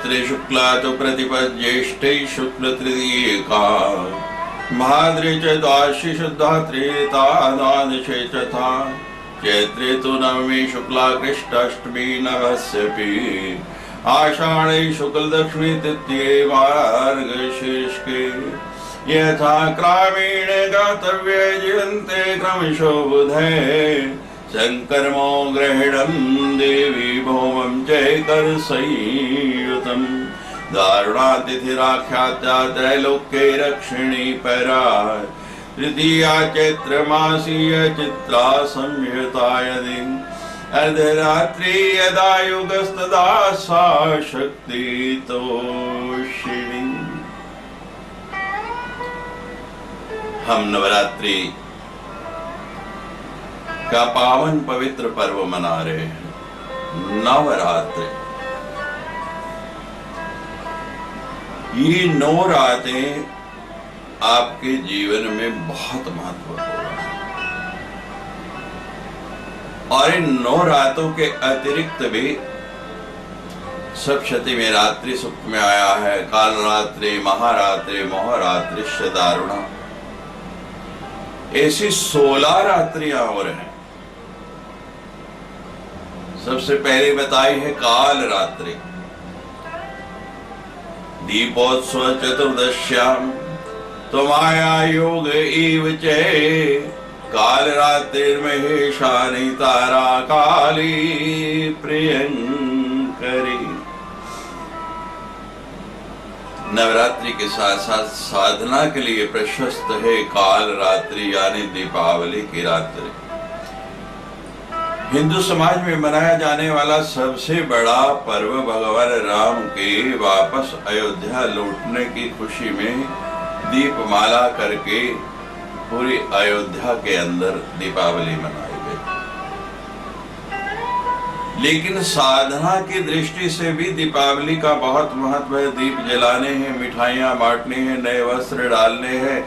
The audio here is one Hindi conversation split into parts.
चैत्रे शुक्ला तो प्रतिपज्येष्ठे शुक्ल तृतीयेका भाद्रे च द्वादशी शुद्धा त्रेता द्वादशे चथा चैत्रे तो नवमी शुक्ला कृष्णाष्टमी नवस्यपि आषाढ़े शुक्ल दशमी तृतीये मार्गशीर्षे यथा क्रमेण गातव्ये जीवन्ते क्रमशो बुधे संकर्मो ग्रहणं देवी भौमं चैकरसंयुतं दारुणातिथिराख्याता त्रैलोक्ये रक्षिणी परा तृतीया चैत्रमासीय चित्रा संयुता यदि अर्धरात्रि यदा युगस्तदा सा शक्ति तोषिणी। हम नवरात्रि का पावन पवित्र पर्व मना रहे हैं। नवरात्रि, ये 9 रातें आपके जीवन में बहुत महत्वपूर्ण है और इन 9 रातों के अतिरिक्त भी सप्तशती में रात्रि सूक्त में आया है काल रात्रि, महारात्रि, मोहरात्रि, दारुणा, ऐसी 16 रात्रियां और हैं। सबसे पहले बताई है काल रात्रि। दीपोत्सव चतुर्दश्याम तो माया योग एव च काल रात्रिर्महेशानि तारा काली प्रियंकरी। नवरात्रि के साथ साथ साधना के लिए प्रशस्त है काल रात्रि यानी दीपावली की रात्रि। हिंदू समाज में मनाया जाने वाला सबसे बड़ा पर्व भगवान राम के वापस अयोध्या लौटने की खुशी में दीपमाला करके पूरी अयोध्या के अंदर दीपावली मनाई गई। लेकिन साधना की दृष्टि से भी दीपावली का बहुत महत्व है। दीप जलाने हैं, मिठाइयां बांटनी है, नए वस्त्र डालने हैं,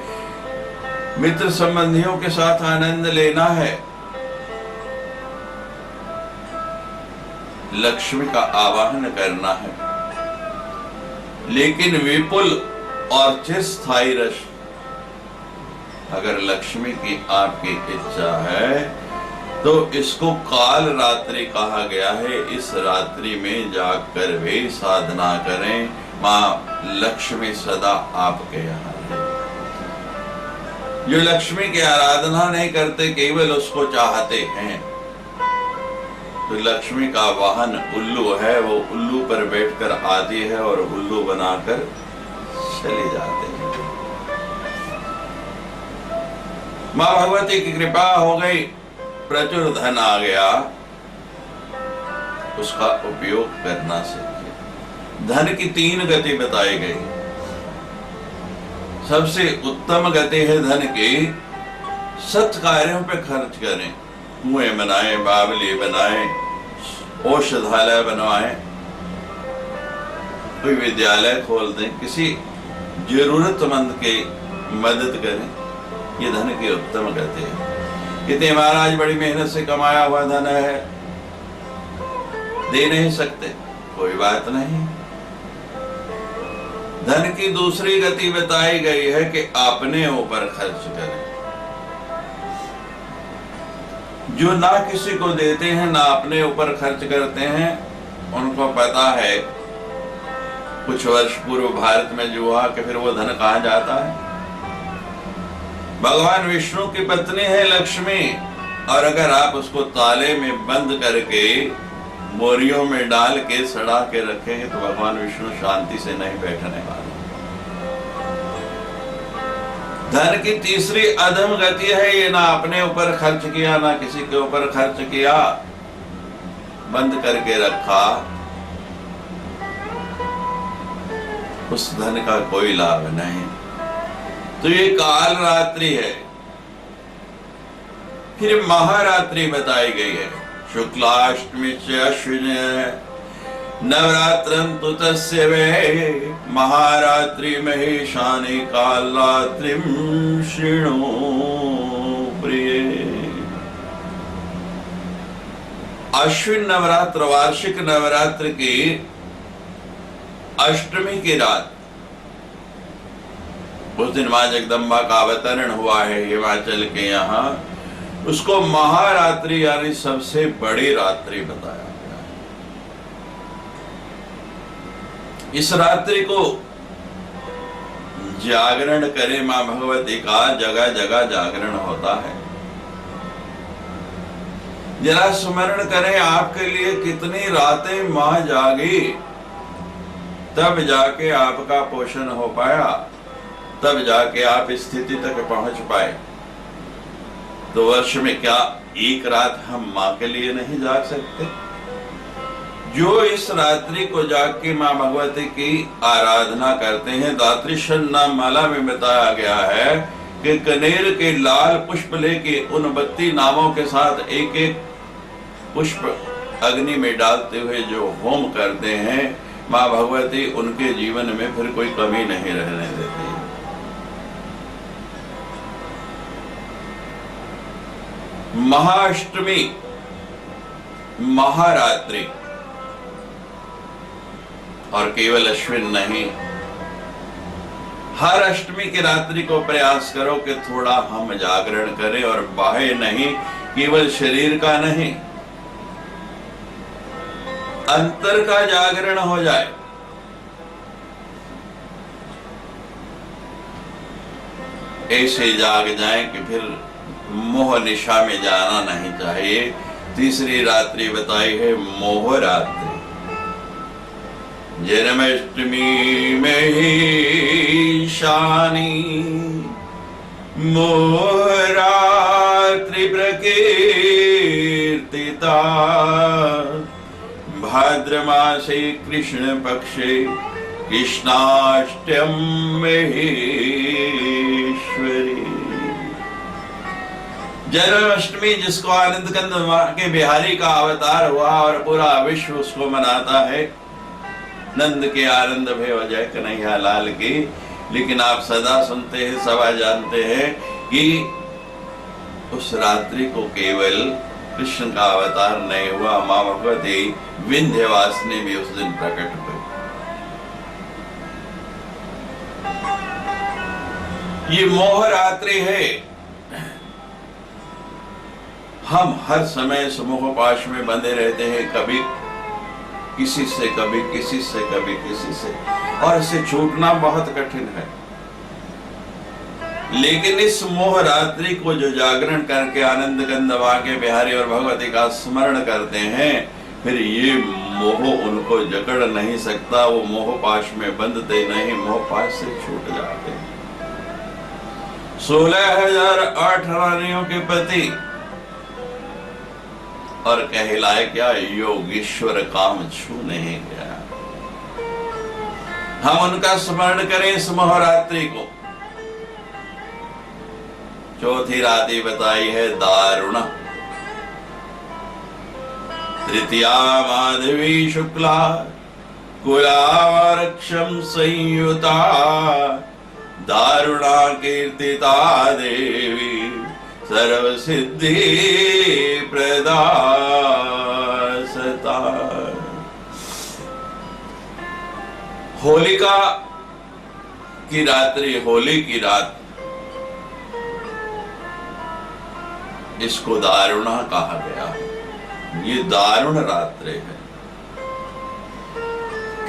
मित्र संबंधियों के साथ आनंद लेना है, लक्ष्मी का आवाहन करना है। लेकिन विपुल और चिरस्थायी रस, अगर लक्ष्मी की आपकी इच्छा है तो इसको काल रात्रि कहा गया है। इस रात्रि में जाकर वे साधना करें। मां लक्ष्मी सदा आपके यहाँ है। जो लक्ष्मी की आराधना नहीं करते, केवल उसको चाहते हैं, तो लक्ष्मी का वाहन उल्लू है। वो उल्लू पर बैठकर आती है और उल्लू बनाकर चले जाते हैं। मां भगवती की कृपा हो गई, प्रचुर धन आ गया, उसका उपयोग करना सीखिए। धन की 3 गति बताई गई। सबसे उत्तम गति है धन की सत् कार्यों पे खर्च करें। कुएं बनाएं, बावली बनाएं, औषधालय बनवाएं, कोई विद्यालय खोल दें, किसी जरूरतमंद की मदद करें। ये धन की उत्तम गति है। कितने महाराज बड़ी मेहनत से कमाया हुआ धन है, दे नहीं सकते, कोई बात नहीं। धन की दूसरी गति बताई गई है कि अपने ऊपर खर्च करें। जो ना किसी को देते हैं, ना अपने ऊपर खर्च करते हैं, उनको पता है कुछ वर्ष पूर्व भारत में जो हुआ कि फिर वो धन कहाँ जाता है। भगवान विष्णु की पत्नी है लक्ष्मी, और अगर आप उसको ताले में बंद करके बोरियों में डाल के सड़ा के रखेंगे तो भगवान विष्णु शांति से नहीं बैठने वाले। धन की तीसरी अधम गति है, ये ना अपने ऊपर खर्च किया, ना किसी के ऊपर खर्च किया, बंद करके रखा, उस धन का कोई लाभ नहीं। तो ये काल रात्रि है। फिर महारात्रि बताई गई है। शुक्लाष्टमी च अश्विनी नवरात्रं तु तस्य वे महारात्रि महेशानि कालरात्रिं शृणु प्रिये। अश्विन नवरात्र वार्षिक नवरात्र की अष्टमी की रात, उस दिन मां जगदम्बा का अवतरण हुआ है हिमाचल के यहाँ, उसको महारात्रि यानी सबसे बड़ी रात्रि बताया गया है। इस रात्रि को जागरण करे मां भगवती का, जगह जगह जागरण होता है। जरा स्मरण करें आपके लिए कितनी रातें मां जागी, तब जाके आपका पोषण हो पाया, तब जाके आप इस स्थिति तक पहुंच पाए। तो वर्ष में क्या एक रात हम मां के लिए नहीं जाग सकते? जो इस रात्रि को जाग के मां भगवती की आराधना करते हैं, दात्रिशन नाम माला में बताया गया है कि कनेर के लाल पुष्प लेके उन 32 नामों के साथ एक एक पुष्प अग्नि में डालते हुए जो होम करते हैं, मां भगवती उनके जीवन में फिर कोई कमी नहीं रहने देती। महाअष्टमी, महारात्रि, और केवल अश्विन नहीं, हर अष्टमी की रात्रि को प्रयास करो कि थोड़ा हम जागरण करें, और बाह्य नहीं, केवल शरीर का नहीं, अंतर का जागरण हो जाए। ऐसे जाग जाएं कि फिर मोह निशा में जाना नहीं चाहिए। तीसरी रात्रि बताई है मोह रात्रि। जन्माष्टमी में ही शानी मोह रात्रि प्रकीर्तिता, भाद्र मासे कृष्ण पक्षे कृष्णाष्टम महेश्वरी। जन्माष्टमी जिसको आनंद कंद के बिहारी का अवतार हुआ और पूरा विश्व उसको मनाता है, नंद के आनंद भय जय कन्हैया लाल की। लेकिन आप सदा सुनते हैं, सदा जानते हैं कि उस रात्रि को केवल कृष्ण का अवतार नहीं हुआ, मां भगवती विंध्यवासिनी भी उस दिन प्रकट हुई। ये मोह रात्रि है। हम हर समय समूह पाश में बंधे रहते हैं, कभी किसी से, कभी किसी से, कभी किसी से, और इसे छूटना बहुत कठिन है। लेकिन इस मोह रात्रि को जो जागरण करके आनंद कंदवा के बिहारी और भगवती का स्मरण करते हैं, फिर ये मोह उनको जकड़ नहीं सकता। वो मोह पाश में बंधते नहीं, मोह पाश से छूट जाते हैं। 16,008 रानियों के पति और कहलाए क्या योगेश्वर काम छू नहीं गया। हम उनका स्मरण करें इस महारात्रि को। चौथी रात्रि बताई है दारुण। तृतीया माधवी शुक्ला कुलावरक्षम संयुता, दारुणा कीर्तिता देवी सर्व सिद्धि प्रदासता। होलिका की रात्रि, होली की रात, इसको दारुणा कहा गया। ये दारुण रात्रि है।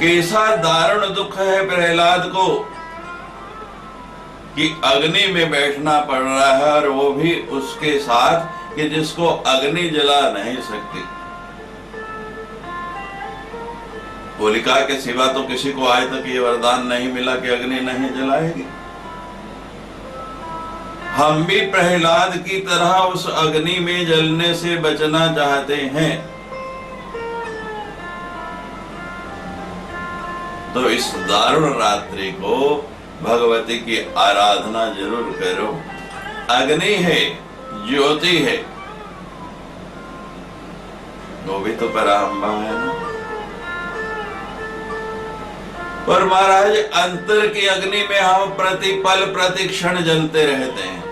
कैसा दारुण दुख है प्रहलाद को कि अग्नि में बैठना पड़ रहा है, और वो भी उसके साथ कि जिसको अग्नि जला नहीं सकती। होलिका के सिवा तो किसी को आज तक ये वरदान नहीं मिला कि अग्नि नहीं जलाएगी। हम भी प्रहलाद की तरह उस अग्नि में जलने से बचना चाहते हैं। तो इस दारुण रात्रि को भगवती की आराधना जरूर करो। अग्नि है, ज्योति है, वो भी तो पराम्बा है ना। और महाराज अंतर की अग्नि में हम प्रतिपल प्रतिक्षण जलते रहते हैं।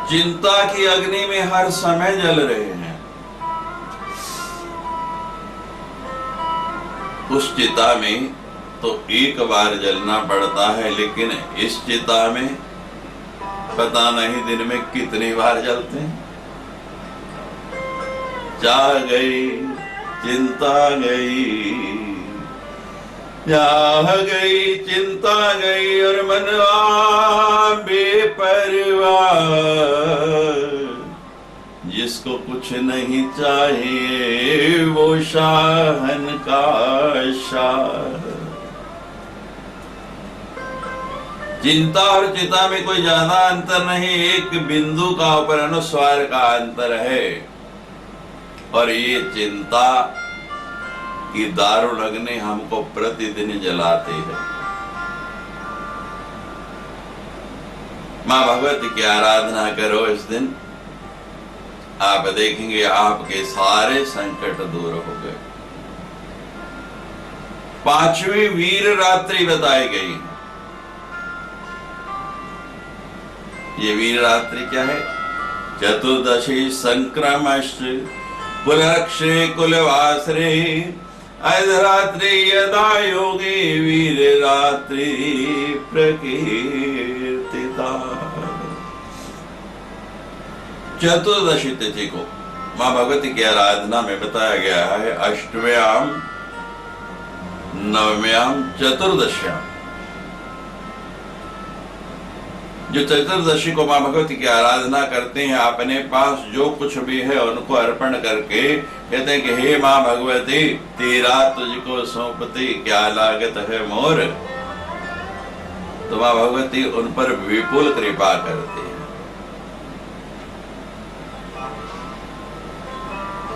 चिंता की अग्नि में हर समय जल रहे हैं। उस चिता में तो एक बार जलना पड़ता है, लेकिन इस चिता में पता नहीं दिन में कितनी बार जलते हैं। चाह गई चिंता गई, चाह गई चिंता गई और मनवा बेपरवाह। जिसको कुछ नहीं चाहिए वो शाहन का शाह। चिंता और चिता में कोई ज्यादा अंतर नहीं, एक बिंदु का ऊपर अनुस्वार का अंतर है। और ये चिंता की दारुण अग्नि हमको प्रतिदिन जलाती है। मां भगवती की आराधना करो इस दिन, आप देखेंगे आपके सारे संकट दूर हो गए। पांचवी वीर रात्रि बताई गई। ये वीर रात्रि क्या है? चतुर्दशी संक्रमश कुलक्षे कुलवासरे अर्धरात्रि यदा योगी वीर रात्रि प्रकीर्तिता। चतुर्दशी तिथि को मां भगवती की आराधना में बताया गया है अष्टम्याम नवम्याम चतुर्दश्याम। जो चतुर्दशी को मां भगवती की आराधना करते हैं, अपने पास जो कुछ भी है उनको अर्पण करके कहते हैं कि हे मां भगवती तेरा तुझको सौंपती क्या लागत है मोर। तो मां भगवती उन पर विपुल कृपा करती है।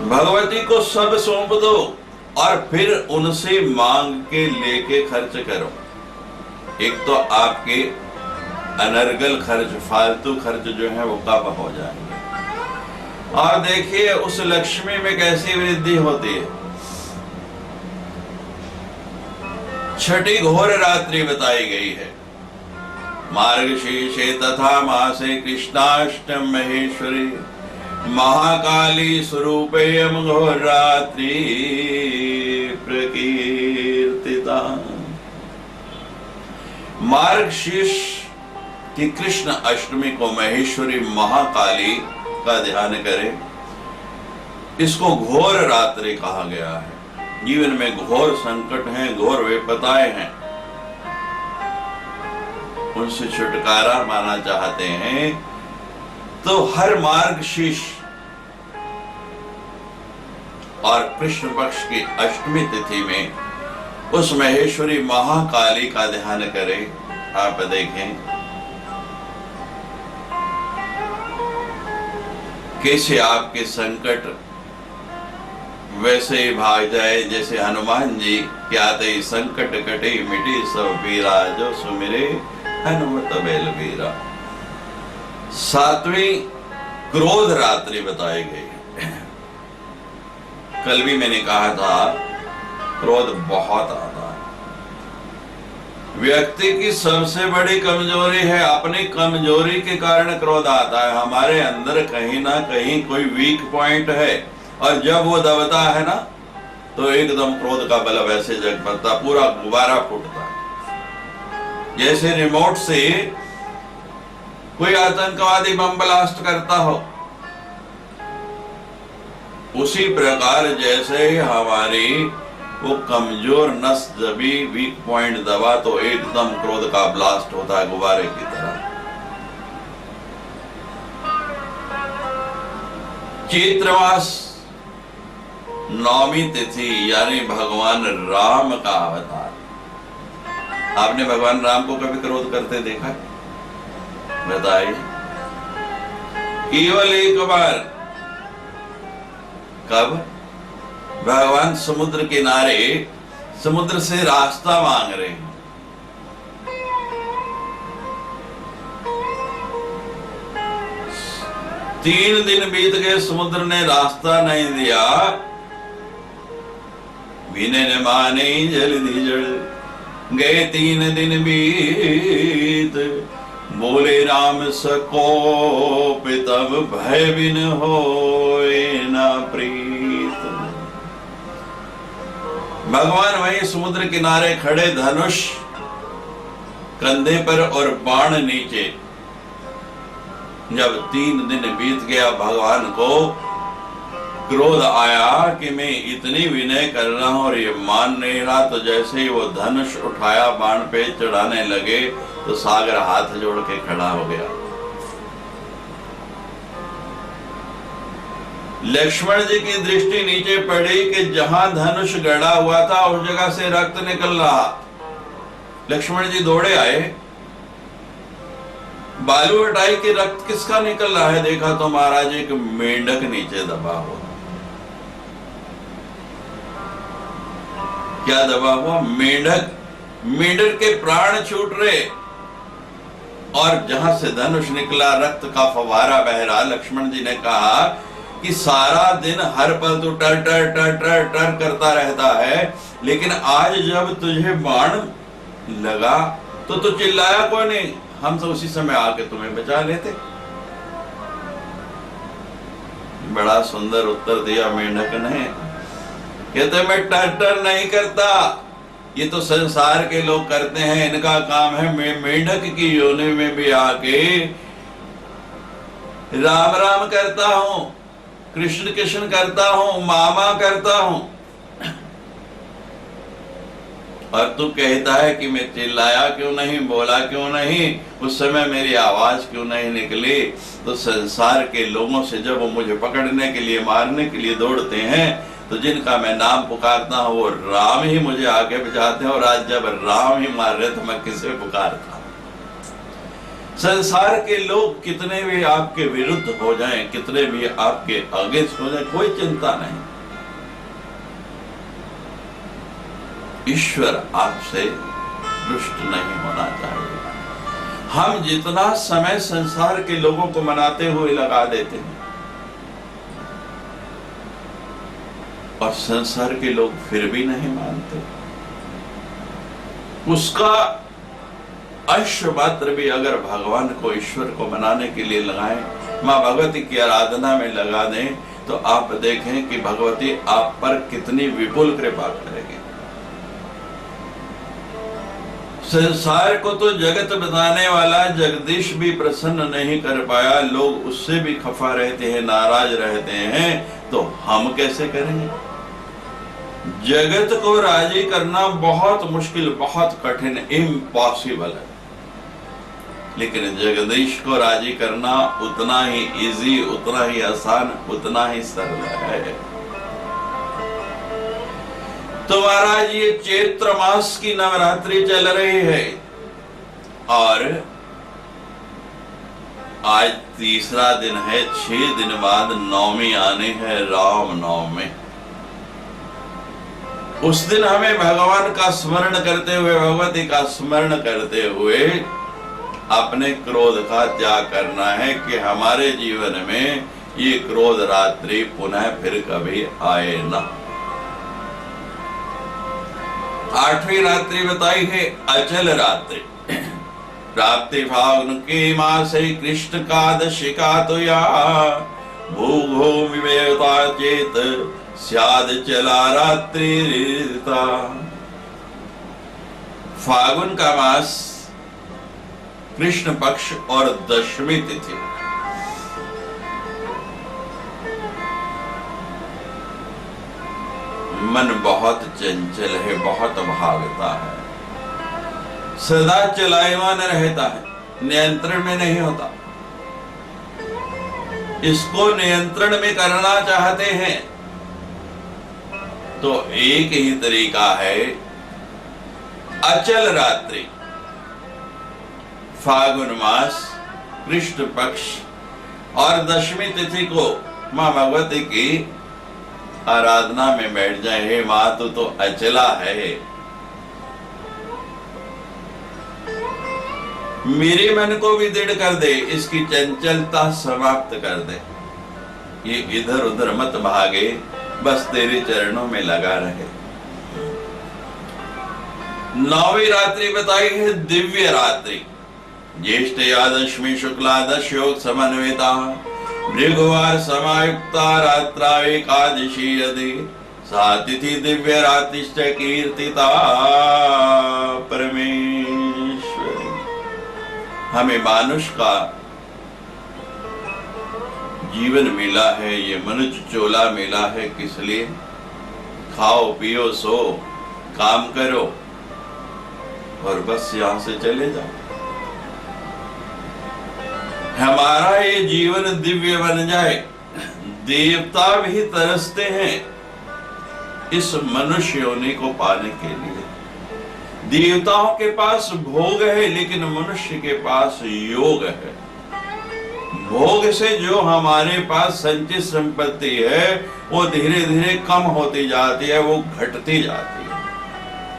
भगवती को सब सौंप दो और फिर उनसे मांग के लेके खर्च करो। एक तो आपके अनर्गल खर्च, फालतू खर्च जो है वो कम हो जाएंगे। और देखिए उस लक्ष्मी में कैसी वृद्धि होती है। छठी घोर रात्रि बताई गई है। मार्गशीर्षे तथा मासे कृष्णाष्टम महेश्वरी महाकाली स्वरूपेयम घोर रात्रि प्रकीर्तिता। मार्गशीर्ष कि कृष्ण अष्टमी को महेश्वरी महाकाली का ध्यान करें। इसको घोर रात्रि कहा गया है। जीवन में घोर संकट हैं, घोर विपदाएं हैं, उनसे छुटकारा माना चाहते हैं तो हर मार्गशीर्ष और कृष्ण पक्ष की अष्टमी तिथि में उस महेश्वरी महाकाली का ध्यान करें। आप देखें कैसे आपके संकट वैसे ही भाग जाए जैसे हनुमान जी क्या ते संकट कटे मिटे सब पीरा जो सुमिरे हनुमत बलबीरा। सातवीं क्रोध रात्रि बताई गई। कल भी मैंने कहा था क्रोध बहुत आता है। व्यक्ति की सबसे बड़ी कमजोरी है, अपनी कमजोरी के कारण क्रोध आता है। हमारे अंदर कहीं ना कहीं कोई वीक पॉइंट है और जब वो दबता है ना तो एकदम क्रोध का बल वैसे जग पड़ता, पूरा गुब्बारा फूटता है। जैसे रिमोट से कोई आतंकवादी बम ब्लास्ट करता हो, उसी प्रकार जैसे हमारी वो कमजोर नस जबी वीक पॉइंट दबा तो एकदम क्रोध का ब्लास्ट होता है गुब्बारे की तरह। चैत्रमास नौमी तिथि यानी भगवान राम का अवतार। आपने भगवान राम को कभी क्रोध करते देखा? बताइए। केवल एक बार। कब? भगवान समुद्र किनारे समुद्र से रास्ता मांग रहे हैं। तीन दिन बीत गए, समुद्र ने रास्ता नहीं दिया। विनय ने माने जल्दी जल गए 3 दिन बीत। बोले राम सकोप तब भय बिन होए ना प्रीत। भगवान वहीं समुद्र किनारे खड़े, धनुष कंधे पर और बाण नीचे। जब 3 दिन बीत गया, भगवान को क्रोध आया कि मैं इतनी विनय कर रहा हूं और ये मान नहीं रहा। तो जैसे ही वो धनुष उठाया, बाण पे चढ़ाने लगे, तो सागर हाथ जोड़ के खड़ा हो गया। लक्ष्मण जी की दृष्टि नीचे पड़ी कि जहां धनुष गड़ा हुआ था उस जगह से रक्त निकल रहा। लक्ष्मण जी दौड़े आए, बालू हटाई कि रक्त किसका निकल रहा है। देखा तो महाराज एक मेंढक नीचे दबा हुआ। क्या दबा हुआ? मेंढक। मेंढक के प्राण छूट रहे और जहां से धनुष निकला, रक्त का फवारा बह रहा। लक्ष्मण जी ने कहा कि सारा दिन हर पल तो टर टर टर टर टर करता रहता है, लेकिन आज जब तुझे बाण लगा तो चिल्लाया क्यों नहीं? हम तो उसी समय आके तुम्हें बचा लेते। बड़ा सुंदर उत्तर दिया मेंढक ने। कहते मैं टर टर नहीं करता, ये तो संसार के लोग करते हैं, इनका काम है। मैं मेंढक की योनि में भी आके राम राम करता हूं, कृष्ण कृष्ण करता हूं, मामा करता हूं। और तू कहता है कि मैं चिल्लाया क्यों नहीं, बोला क्यों नहीं, उस समय मेरी आवाज क्यों नहीं निकली? तो संसार के लोगों से जब वो मुझे पकड़ने के लिए, मारने के लिए दौड़ते हैं, तो जिनका मैं नाम पुकारता हूं वो राम ही मुझे आगे बचाते हैं। और आज जब राम ही मार रहे तो मैं किसे पुकारता? संसार के लोग कितने भी आपके विरुद्ध हो जाएं, कितने भी आपके अगेंस्ट हो जाएं, कोई चिंता नहीं। ईश्वर आपसे रुष्ट नहीं होना चाहिए। हम जितना समय संसार के लोगों को मनाते हुए लगा देते हैं और संसार के लोग फिर भी नहीं मानते, उसका अंश मात्र भी अगर भगवान को, ईश्वर को मनाने के लिए लगाएं, मां भगवती की आराधना में लगा दें, तो आप देखें कि भगवती आप पर कितनी विपुल कृपा करेगी। संसार को तो जगत बताने वाला जगदीश भी प्रसन्न नहीं कर पाया, लोग उससे भी खफा रहते हैं, नाराज रहते हैं, तो हम कैसे करेंगे? जगत को राजी करना बहुत मुश्किल, बहुत कठिन, इम्पॉसिबल है। लेकिन जगदीश को राजी करना उतना ही इजी, उतना ही आसान, उतना ही सरल है। तो महाराज ये चैत्र मास की नवरात्रि चल रही है और आज तीसरा दिन है। 6 दिन बाद नवमी आने है, राम नवमी। उस दिन हमें भगवान का स्मरण करते हुए, भगवती का स्मरण करते हुए अपने क्रोध का त्याग करना है कि हमारे जीवन में ये क्रोध रात्रि पुनः फिर कभी आए ना। 8वीं रात्रि बताई है अचल रात्रि। प्राप्ति फागुन के मासे कृष्ण कादशी का तो या भूभूमि वेता चेत स्याद चला रात्रि रीता। फागुन का मास, कृष्ण पक्ष और दशमी तिथि। मन बहुत चंचल है, बहुत भागता है, सदा चलायमान रहता है, नियंत्रण में नहीं होता। इसको नियंत्रण में करना चाहते हैं तो एक ही तरीका है, अचल रात्रि, फागुन मास, कृष्ण पक्ष और दशमी तिथि को मां भगवती की आराधना में बैठ जाए। हे मां तू तो अचला है, मेरे मन को भी दृढ़ कर दे, इसकी चंचलता समाप्त कर दे, ये इधर उधर मत भागे, बस तेरे चरणों में लगा रहे। 9वीं रात्रि बताई है दिव्य रात्रि। ज्येष्ठ दशमी शुक्ला दश योग समन्विता भृगुवार समायुक्ता रात्रा एकादशी यदि सातिथि दिव्य रातिश्च कीर्तिता परमेश्वरी। हमें मानुष का जीवन मिला है, ये मनुष्य चोला मिला है, किस लिए? खाओ पियो सो काम करो और बस यहां से चले जाओ। हमारा ये जीवन दिव्य बन जाए। देवता भी तरसते हैं इस मनुष्य योनि को पाने के लिए। देवताओं के पास भोग है, लेकिन मनुष्य के पास योग है। भोग से जो हमारे पास संचित संपत्ति है वो धीरे धीरे कम होती जाती है, वो घटती जाती है,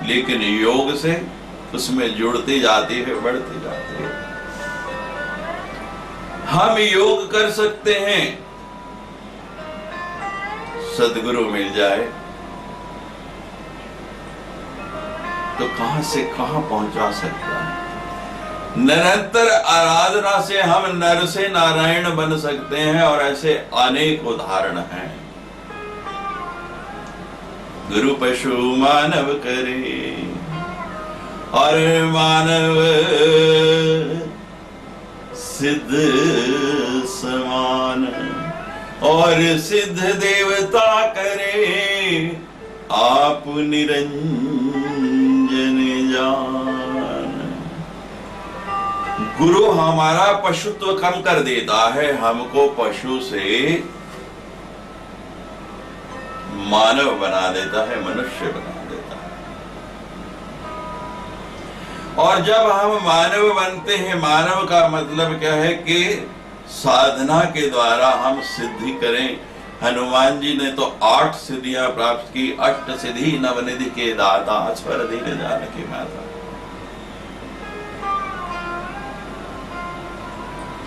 लेकिन योग से उसमें जुड़ती जाती है, बढ़ती जाती है। हम योग कर सकते हैं, सद्गुरु मिल जाए तो कहां से कहां पहुंचा सकता है। निरंतर आराधना से हम नर से नारायण बन सकते हैं, और ऐसे अनेक उदाहरण हैं। गुरु पशु मानव करे और मानव सिद्ध समान, और सिद्ध देवता करे आप निरंजन जान। गुरु हमारा पशुत्व कम कर देता है, हमको पशु से मानव बना देता है, मनुष्य बना देता है। और जब हम मानव बनते हैं, मानव का मतलब क्या है कि साधना के द्वारा हम सिद्धि करें। हनुमान जी ने तो 8 सिद्धियां प्राप्त की। अष्ट सिद्धि नवनिधि के दाता, स्वर धीरे जानकी माता।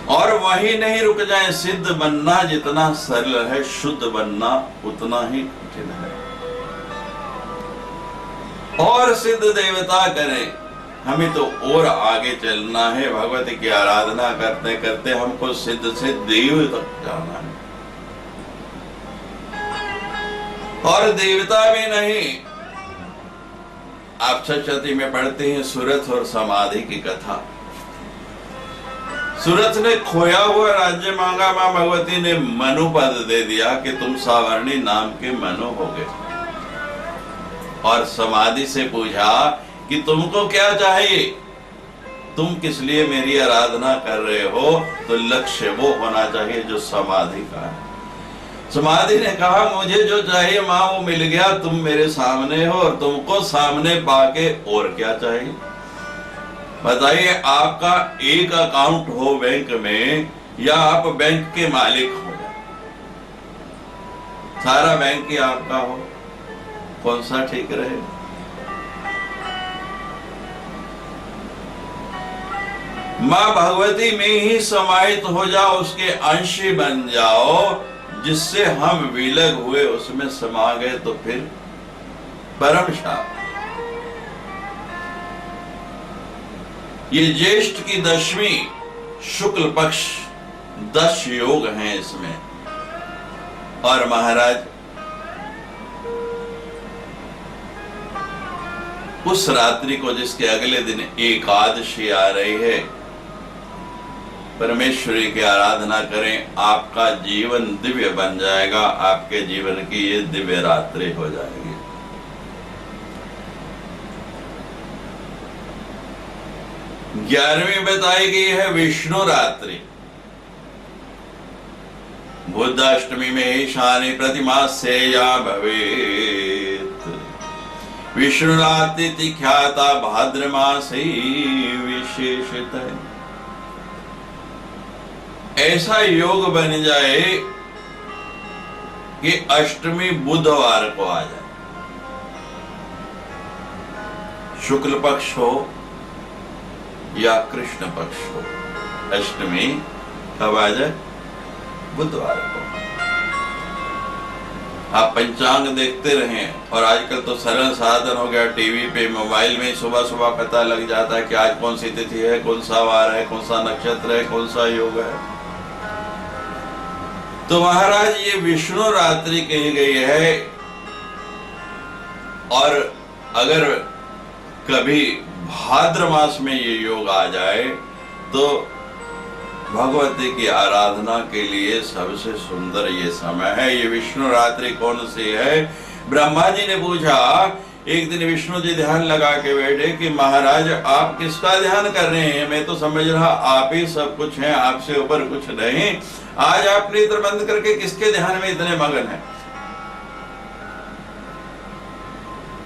और वही नहीं रुक जाए, सिद्ध बनना जितना सरल है, शुद्ध बनना उतना ही कठिन है। और सिद्ध देवता करें, हमें तो और आगे चलना है। भगवती की आराधना करते करते हमको सिद्ध से देव तक जाना है। और देवता भी नहीं, आप सप्तशती में पढ़ते हैं सूरत और समाधि की कथा। सूरत ने खोया हुआ राज्य मांगा, मां भगवती ने मनु पद दे दिया कि तुम सावर्णी नाम के मनु हो गए। और समाधि से पूछा कि तुमको क्या चाहिए, तुम किस लिए मेरी आराधना कर रहे हो? तो लक्ष्य वो होना चाहिए जो समाधि का है। समाधि ने कहा मुझे जो चाहिए मां वो मिल गया, तुम मेरे सामने हो और तुमको सामने पाके और क्या चाहिए? बताइए, आपका एक अकाउंट हो बैंक में या आप बैंक के मालिक हो, सारा बैंक ही आपका हो, कौन सा ठीक रहे? मां भगवती में ही समाहित हो जाओ, उसके अंश बन जाओ, जिससे हम विलग हुए उसमें समा गए तो फिर परम शाप। ये ज्येष्ठ की 10वीं शुक्ल पक्ष 10 योग हैं इसमें। और महाराज उस रात्रि को जिसके अगले दिन एकादशी आ रही है, परमेश्वरी की आराधना करें, आपका जीवन दिव्य बन जाएगा। आपके जीवन की ये दिव्य रात्रि हो जाएगी। 11वीं बताई गई है विष्णु रात्रि। बुद्धाष्टमी में ही शानी प्रतिमा से या भवेत, विष्णु रात्रि ख्याता भाद्र मास ही विशेषतः। ऐसा योग बन जाए कि अष्टमी बुधवार को आ जाए, शुक्ल पक्ष हो या कृष्ण पक्ष हो, अष्टमी कब आ जाए? बुधवार को। आप पंचांग देखते रहें, और आजकल तो सरल साधन हो गया, टीवी पे मोबाइल में सुबह सुबह पता लग जाता है कि आज कौन सी तिथि है, कौन सा वार है, कौन सा नक्षत्र है, कौन सा योग है। तो महाराज ये विष्णु रात्रि कही गई है और अगर कभी भाद्र मास में ये योग आ जाए तो भगवती की आराधना के लिए सबसे सुंदर ये समय है। ये विष्णु रात्रि कौन सी है? ब्रह्मा जी ने पूछा, एक दिन विष्णु जी ध्यान लगा के बैठे कि महाराज आप किसका ध्यान कर रहे हैं? मैं तो समझ रहा आप ही सब कुछ हैं, आपसे ऊपर कुछ नहीं। आज आप नेत्र बंद करके किसके ध्यान में इतने मगन हैं?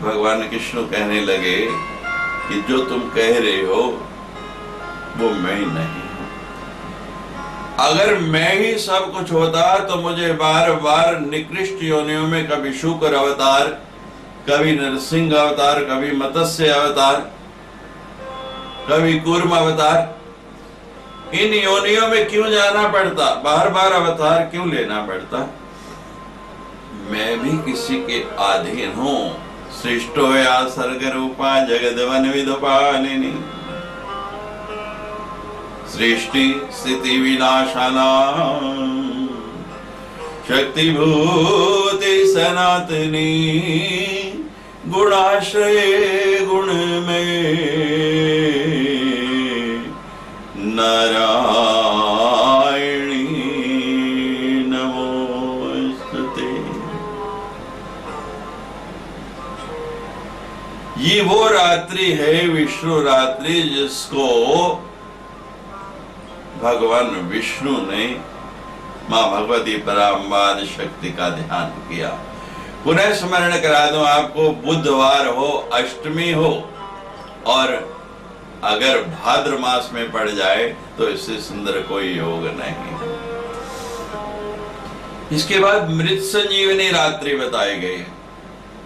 भगवान कृष्ण कहने लगे कि जो तुम कह रहे हो वो मैं नहीं हूं। अगर मैं ही सब कुछ होता तो मुझे बार बार निकृष्ट योनियों में कभी शुक्र अवतार, कभी नरसिंह अवतार, कभी मत्स्य अवतार, कभी कूर्म अवतार, इन योनियों में क्यों जाना पड़ता? बार बार अवतार क्यों लेना पड़ता? मैं भी किसी के अधीन हूं। सृष्टो या सर्ग रूपा जगदवन विदुपालिनी सृष्टि स्थिति विनाशाना शक्ति भूति सनातनी गुणाश्रय गुण में नारायणी नमोस्तुते। ये वो रात्रि है विष्णु रात्रि जिसको भगवान विष्णु ने मां भगवती पराम्बाद शक्ति का ध्यान किया। पुनः स्मरण करा दूं आपको, बुधवार हो, अष्टमी हो और अगर भाद्र मास में पड़ जाए तो इससे सुंदर कोई योग नहीं। इसके बाद मृत संजीवनी रात्रि बताई गई है।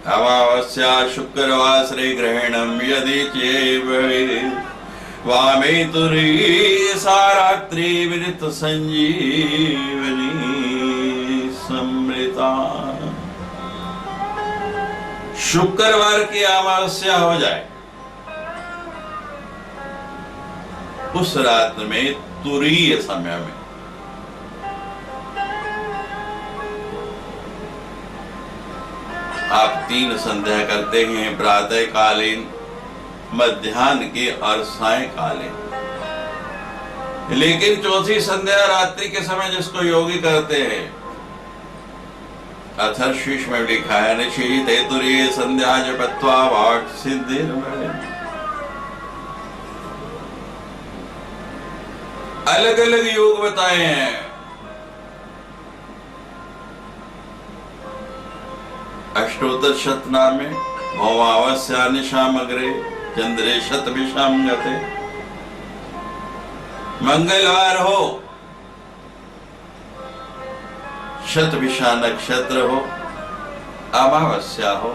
अमावस्या शुक्रवासरे ग्रहणम यदि चेत् वामे तुरी सा रात्रि मृत संजीवनी समृता। शुक्रवार की अमावस्या हो जाए उस रात में, तुरीय समय में, आप 3 संध्या करते हैं, प्रातः कालीन, मध्याह्न की और सायकालीन। लेकिन चौथी संध्या रात्रि के समय जिसको योगी करते हैं, अथर्वशीष में लिखा है निशीते तुरीय संध्या जपत्वा वाक् सिद्धिर्भवेत्। अलग अलग योग बताए हैं। अष्टोत्तर शतनाम में भौमावस्या निशाम अग्रे चंद्रे शतभिषाम गते। मंगलवार हो, शतभिषा नक्षत्र हो, अमावस्या हो,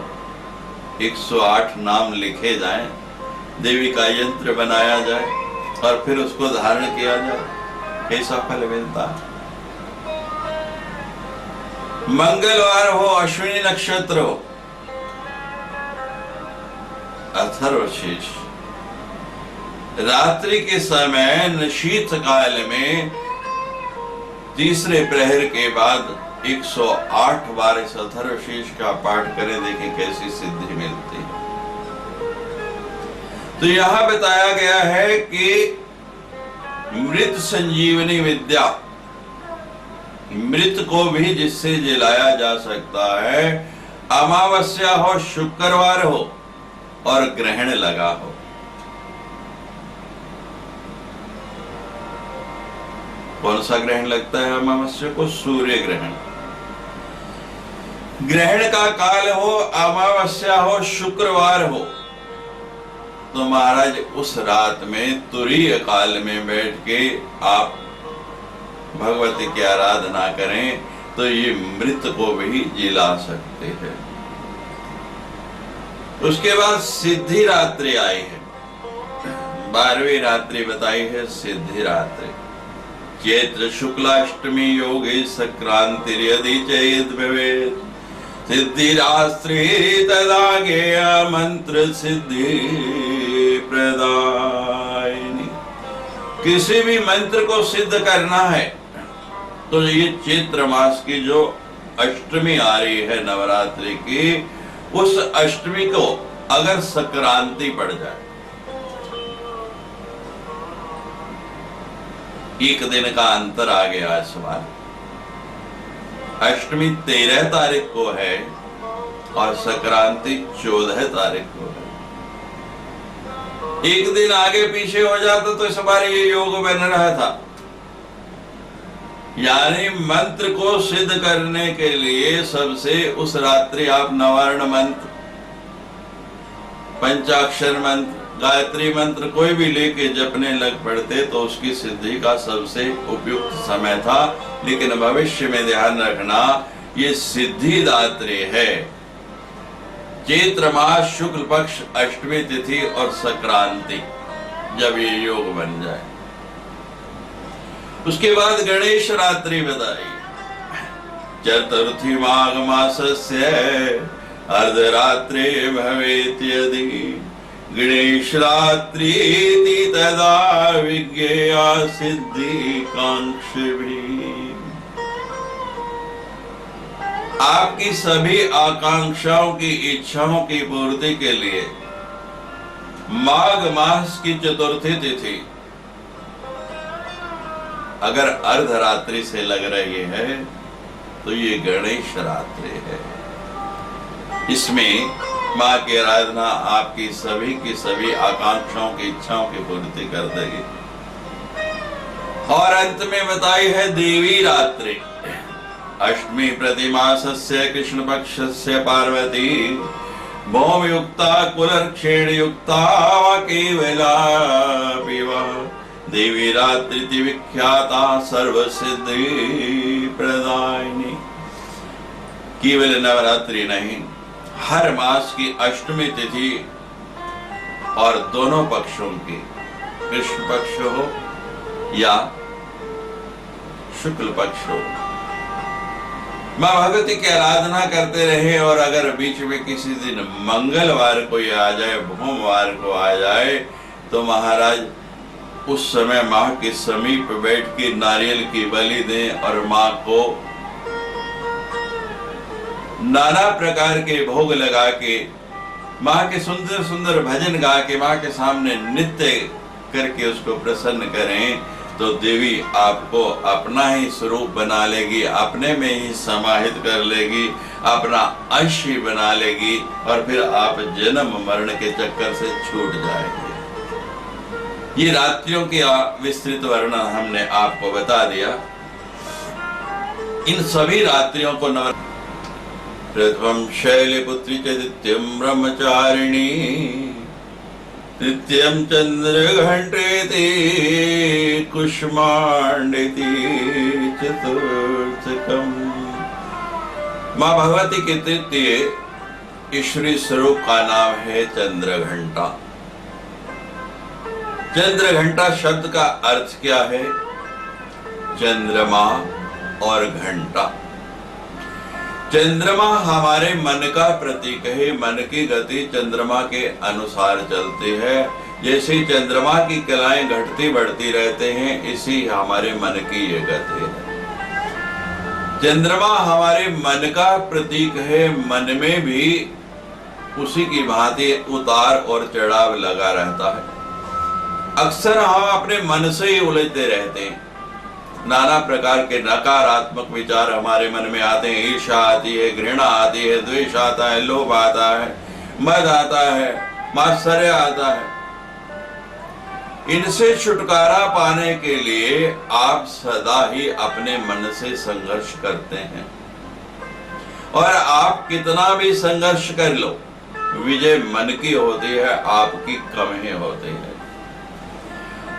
108 नाम लिखे जाएं, देवी का यंत्र बनाया जाए और फिर उसको धारण किया जाए, कैसा फल मिलता है। मंगलवार हो, अश्विनी नक्षत्र हो, अथर्वशीष, रात्रि के समय शीत काल में तीसरे प्रहर के बाद 108 बार इस अथर्वशीष का पाठ करें, देखें कैसी सिद्धि मिलती है। तो यहां बताया गया है कि मृत संजीवनी विद्या, मृत को भी जिससे जिलाया जा सकता है, अमावस्या हो, शुक्रवार हो और ग्रहण लगा हो। कौन सा ग्रहण लगता है अमावस्या को? सूर्य ग्रहण। ग्रहण का काल हो, अमावस्या हो, शुक्रवार हो, तो महाराज उस रात में तुरीय काल में बैठ के आप भगवती की आराधना करें तो ये मृत को भी जिला सकते हैं। उसके बाद सिद्धि रात्रि आई है, 12वीं रात्रि बताई है सिद्धि रात्रि। चैत्र शुक्लाष्टमी योगे संक्रांति यदि चेत भवेत् सिद्धिरास्त्री तदा गेय मंत्र सिद्धि प्रदायिनी। किसी भी मंत्र को सिद्ध करना है तो ये चैत्र मास की जो अष्टमी आ रही है नवरात्रि की, उस अष्टमी को अगर संक्रांति पड़ जाए, एक दिन का अंतर आ गया इस बार। अष्टमी 13 तारीख को है और संक्रांति 14 तारीख को है। एक दिन आगे पीछे हो जाता तो इस बार ये योग बन रहा था। यानी मंत्र को सिद्ध करने के लिए सबसे उस रात्रि आप नवार्ण मंत्र, पंचाक्षर मंत्र, गायत्री मंत्र कोई भी लेके जपने लग पड़ते तो उसकी सिद्धि का सबसे उपयुक्त समय था। लेकिन भविष्य में ध्यान रखना, ये सिद्धि दात्री है। चैत्र मास शुक्ल पक्ष अष्टमी तिथि और संक्रांति जब ये योग बन जाए, उसके बाद गणेश रात्रि बताई। चतुर्थी माघ मासस्य अर्धरात्रे भवेत् यदि गणेश रात्रि तदा विज्ञेया सिद्धि कांक्षिभिः। आपकी सभी आकांक्षाओं की, इच्छाओं की पूर्ति के लिए माघ मास की चतुर्थी तिथि अगर अर्धरात्रि से लग रही है तो ये गणेश रात्रि है। इसमें मां की आराधना आपकी सभी की सभी आकांक्षाओं की, इच्छाओं की पूर्ति कर देगी। और अंत में बताई है देवी रात्रि। अष्टमी प्रतिमासस्य कृष्ण पक्षस्य पार्वती भौम युक्ता कुलर्क्षेण युक्ता केवला पिवा देवी रात्रि विख्याता सर्वसिद्धि प्रदायिनी। केवल नवरात्रि नहीं, हर मास की अष्टमी तिथि और दोनों पक्षों की, कृष्ण पक्ष हो या शुक्ल पक्ष हो, मां भगवती की आराधना करते रहे। और अगर बीच में किसी दिन मंगलवार को आ जाए, भोमवार को आ जाए, तो महाराज उस समय मां के समीप बैठ के नारियल की बलि दें और मां को नाना प्रकार के भोग लगा के, मां के सुंदर सुंदर भजन गा के मां के सामने नृत्य करके उसको प्रसन्न करें, तो देवी आपको अपना ही स्वरूप बना लेगी, अपने में ही समाहित कर लेगी, अपना अंश ही बना लेगी और फिर आप जन्म मरण के चक्कर से छूट जाएंगे। ये रात्रियों के विस्तृत वर्णन हमने आपको बता दिया। इन सभी रात्रियों को प्रथम शैलपुत्री च द्वितीयं ब्रह्मचारिणी तृतीयं चंद्रघंटेति कुष्मांडेति चतुर्थकम्। मां भगवती के तृतीय ईश्वरी स्वरूप का नाम है चंद्रघंटा। चंद्रघंटा शब्द का अर्थ क्या है? चंद्रमा और घंटा। चंद्रमा हमारे मन का प्रतीक है। मन की गति चंद्रमा के अनुसार चलती है। जैसे चंद्रमा की कलाएं घटती बढ़ती रहते हैं, इसी हमारे मन की ये गति है। चंद्रमा हमारे मन का प्रतीक है। मन में भी उसी की भांति उतार और चढ़ाव लगा रहता है। अक्सर हम अपने मन से ही उलझते रहते हैं। नाना प्रकार के नकारात्मक विचार हमारे मन में आते हैं। ईर्ष्या आती है, घृणा आती है, द्वेष आता है, लोभ आता है, मद आता है, मात्सर्य आता है। इनसे छुटकारा पाने के लिए आप सदा ही अपने मन से संघर्ष करते हैं। और आप कितना भी संघर्ष कर लो, विजय मन की होती है, आपकी कम ही होती है।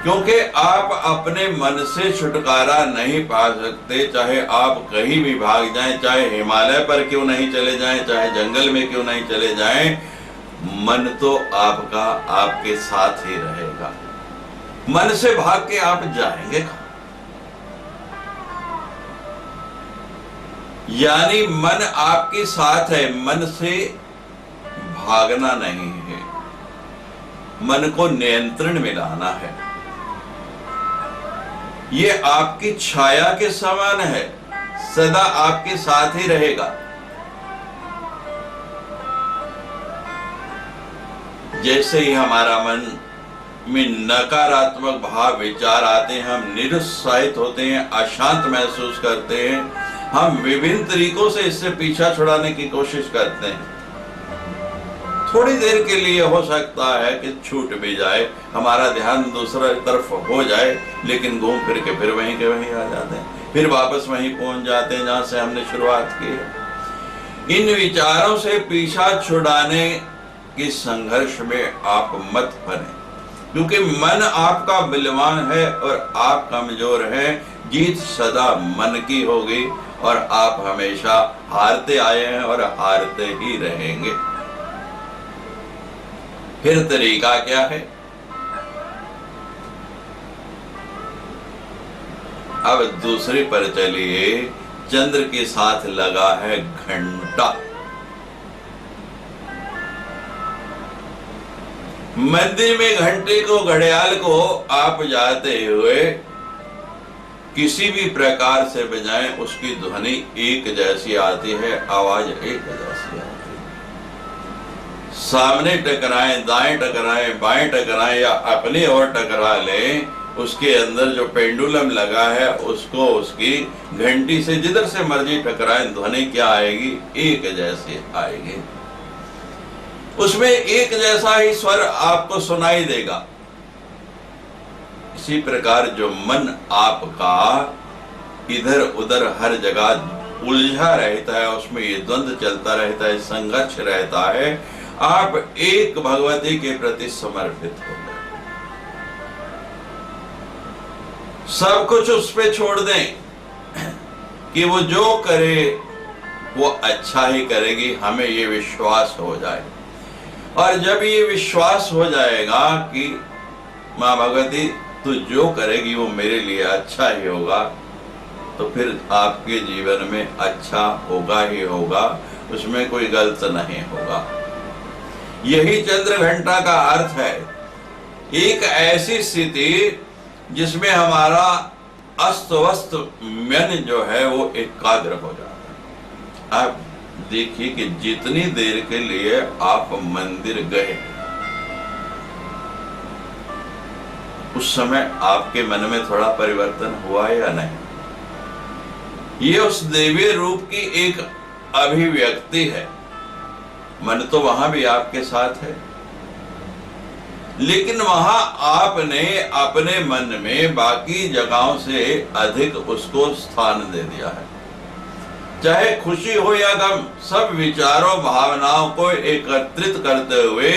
क्योंकि आप अपने मन से छुटकारा नहीं पा सकते। चाहे आप कहीं भी भाग जाएं, चाहे हिमालय पर क्यों नहीं चले जाएं, चाहे जंगल में क्यों नहीं चले जाएं, मन तो आपका आपके साथ ही रहेगा। मन से भाग के आप जाएंगे कहां? यानी मन आपके साथ है, मन से भागना नहीं है, मन को नियंत्रण में लाना है। ये आपकी छाया के समान है, सदा आपके साथ ही रहेगा। जैसे ही हमारा मन में नकारात्मक भाव विचार आते हैं, हम निरुत्साहित होते हैं, अशांत महसूस करते हैं, हम विभिन्न तरीकों से इससे पीछा छुड़ाने की कोशिश करते हैं। थोड़ी देर के लिए हो सकता है कि छूट भी जाए, हमारा ध्यान दूसरा तरफ हो जाए, लेकिन घूम फिर के फिर वहीं के वहीं आ जाते हैं, फिर वापस वहीं पहुंच जाते हैं जहां से हमने शुरुआत की है। इन विचारों से पीछा छुड़ाने के संघर्ष में आप मत बने, क्योंकि मन आपका बलवान है और आप कमजोर हैं। जीत सदा मन की होगी और आप हमेशा हारते आए हैं और हारते ही रहेंगे। फिर तरीका क्या है? अब दूसरी पर चलिए। चंद्र के साथ लगा है घंटा। मंदिर में घंटे को, घड़ियाल को आप जाते हुए किसी भी प्रकार से बजाएं, उसकी ध्वनि एक जैसी आती है, आवाज एक जैसी आती है। सामने टकराएं, दाएं टकराएं, बाएं टकराएं या अपनी ओर टकरा लें, उसके अंदर जो पेंडुलम लगा है उसको उसकी घंटी से जिधर से मर्जी टकराएं, ध्वनि क्या आएगी? एक जैसी आएगी। उसमें एक जैसा ही स्वर आपको सुनाई देगा। इसी प्रकार जो मन आपका इधर उधर हर जगह उलझा रहता है, उसमें ये द्वंद्व चलता रहता है, संघर्ष रहता है, आप एक भगवती के प्रति समर्पित हो गए। सब कुछ उस पे छोड़ दें कि वो जो करे वो अच्छा ही करेगी, हमें ये विश्वास हो जाए। और जब ये विश्वास हो जाएगा कि माँ भगवती तू जो करेगी वो मेरे लिए अच्छा ही होगा, तो फिर आपके जीवन में अच्छा होगा ही होगा, उसमें कोई गलत नहीं होगा। यही चंद्र घंटा का अर्थ है। एक ऐसी स्थिति जिसमें हमारा अस्त व्यस्त मन जो है वो एकाग्र हो जाता है। आप देखिए कि जितनी देर के लिए आप मंदिर गए, उस समय आपके मन में थोड़ा परिवर्तन हुआ या नहीं? ये उस देवी रूप की एक अभिव्यक्ति है। मन तो वहां भी आपके साथ है, लेकिन वहां आपने अपने मन में बाकी जगहों से अधिक उसको स्थान दे दिया है। चाहे खुशी हो या गम, सब विचारों भावनाओं को एकत्रित करते हुए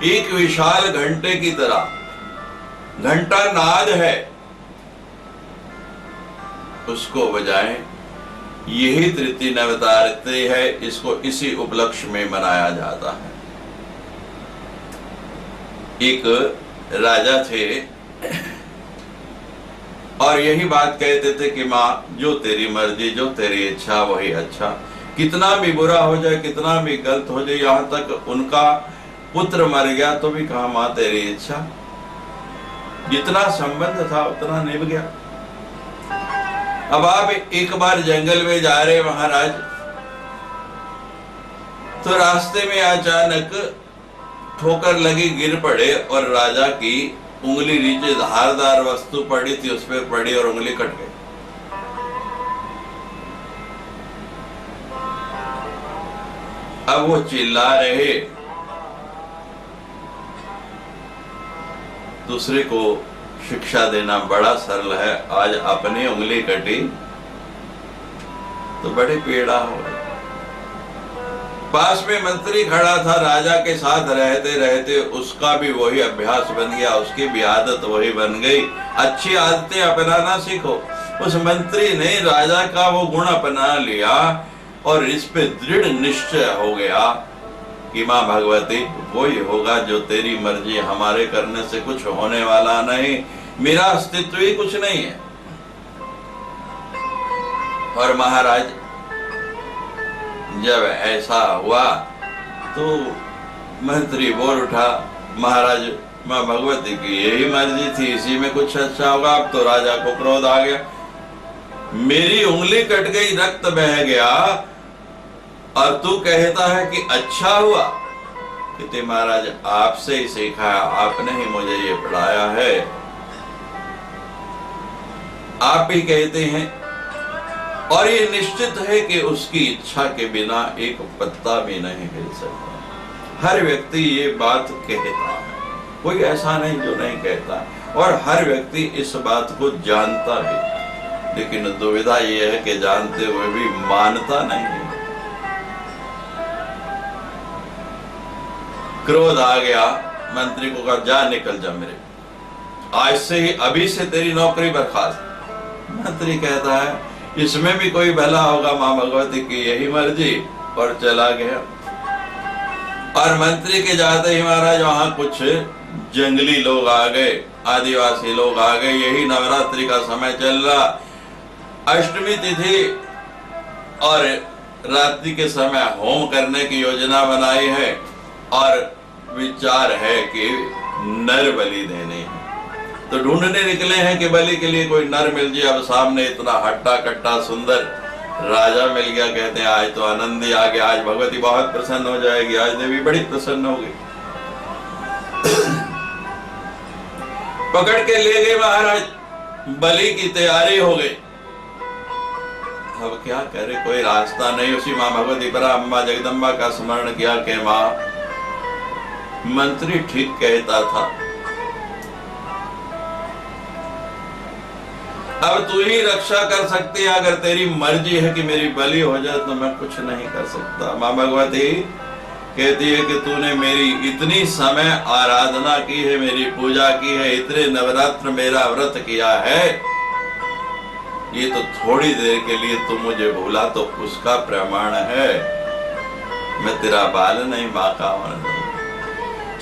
एक विशाल घंटे की तरह, घंटा नाद है, उसको बजाएं। यही तृतीय नवरात्रि है, इसको इसी उपलक्ष्य में मनाया जाता है। एक राजा थे और यही बात कहते थे कि माँ जो तेरी मर्जी, जो तेरी इच्छा वही अच्छा। कितना भी बुरा हो जाए, कितना भी गलत हो जाए, यहाँ तक उनका पुत्र मर गया तो भी कहा माँ तेरी इच्छा। जितना संबंध था उतना निभ गया। अब आप एक बार जंगल में जा रहे महाराज, तो रास्ते में अचानक ठोकर लगी, गिर पड़े और राजा की उंगली नीचे धारदार वस्तु पड़ी थी, उस पर पड़ी और उंगली कट गई। अब वो चिल्ला रहे, दूसरे को शिक्षा देना बड़ा सरल है, आज अपनी उंगली कटी तो बड़े पीड़ा हो गई। पास में मंत्री खड़ा था, राजा के साथ रहते रहते उसका भी वही अभ्यास बन गया, उसकी भी आदत वही बन गई। अच्छी आदतें अपनाना सीखो। उस मंत्री ने राजा का वो गुण अपना लिया और इस पे दृढ़ निश्चय हो गया कि माँ भगवती वही होगा जो तेरी मर्जी, हमारे करने से कुछ होने वाला नहीं, मेरा अस्तित्व ही कुछ नहीं है। और महाराज जब ऐसा हुआ तो मंत्री बोल उठा, महाराज माँ भगवती की यही मर्जी थी, इसी में कुछ अच्छा होगा। अब तो राजा को क्रोध आ गया, मेरी उंगली कट गई, रक्त बह गया और तू कहता है कि अच्छा हुआ। कहते महाराज आपसे ही सीखा है, आपने ही मुझे ये पढ़ाया है, आप ही कहते हैं। और ये निश्चित है कि उसकी इच्छा के बिना एक पत्ता भी नहीं हिल सकता। हर व्यक्ति ये बात कहता है, कोई ऐसा नहीं जो नहीं कहता, और हर व्यक्ति इस बात को जानता भी, लेकिन दुविधा ये है कि जानते हुए भी मानता नहीं है। क्रोध आ गया, मंत्री को कहा जा निकल जा मेरे, आज से ही अभी से तेरी नौकरी बर्खास्त। मंत्री कहता है इसमें भी कोई भला होगा मां भगवती की यही मर्जी, और चला गया। और मंत्री के जाते ही महाराज वहां कुछ जंगली लोग आ गए, आदिवासी लोग आ गए। यही नवरात्रि का समय चल रहा, अष्टमी तिथि और रात्रि के समय होम करने की योजना बनाई है, और विचार है कि नर बलि देने हैं। तो ढूंढने निकले हैं कि बलि के लिए कोई नर मिल जाए। अब सामने इतना हट्टा कट्टा सुंदर राजा मिल गया। कहते हैं आज तो आनंद ही आ गया, आज भगवती बहुत प्रसन्न हो जाएगी, आज देवी बड़ी प्रसन्न होगी। पकड़ के ले गए महाराज, बलि की तैयारी हो गई। अब क्या करे, कोई रास्ता नहीं। उसी मां भगवती पर अम्मा जगदम्बा का स्मरण किया कि मां मंत्री ठीक कहता था, अब तू ही रक्षा कर सकती है। अगर तेरी मर्जी है कि मेरी बलि हो जाए तो मैं कुछ नहीं कर सकता। मां भगवती कहती है कि तूने मेरी इतनी समय आराधना की है, मेरी पूजा की है, इतने नवरात्र मेरा व्रत किया है, ये तो थोड़ी देर के लिए तू मुझे भूला तो उसका प्रमाण है। मैं तेरा बाल नहीं मां का।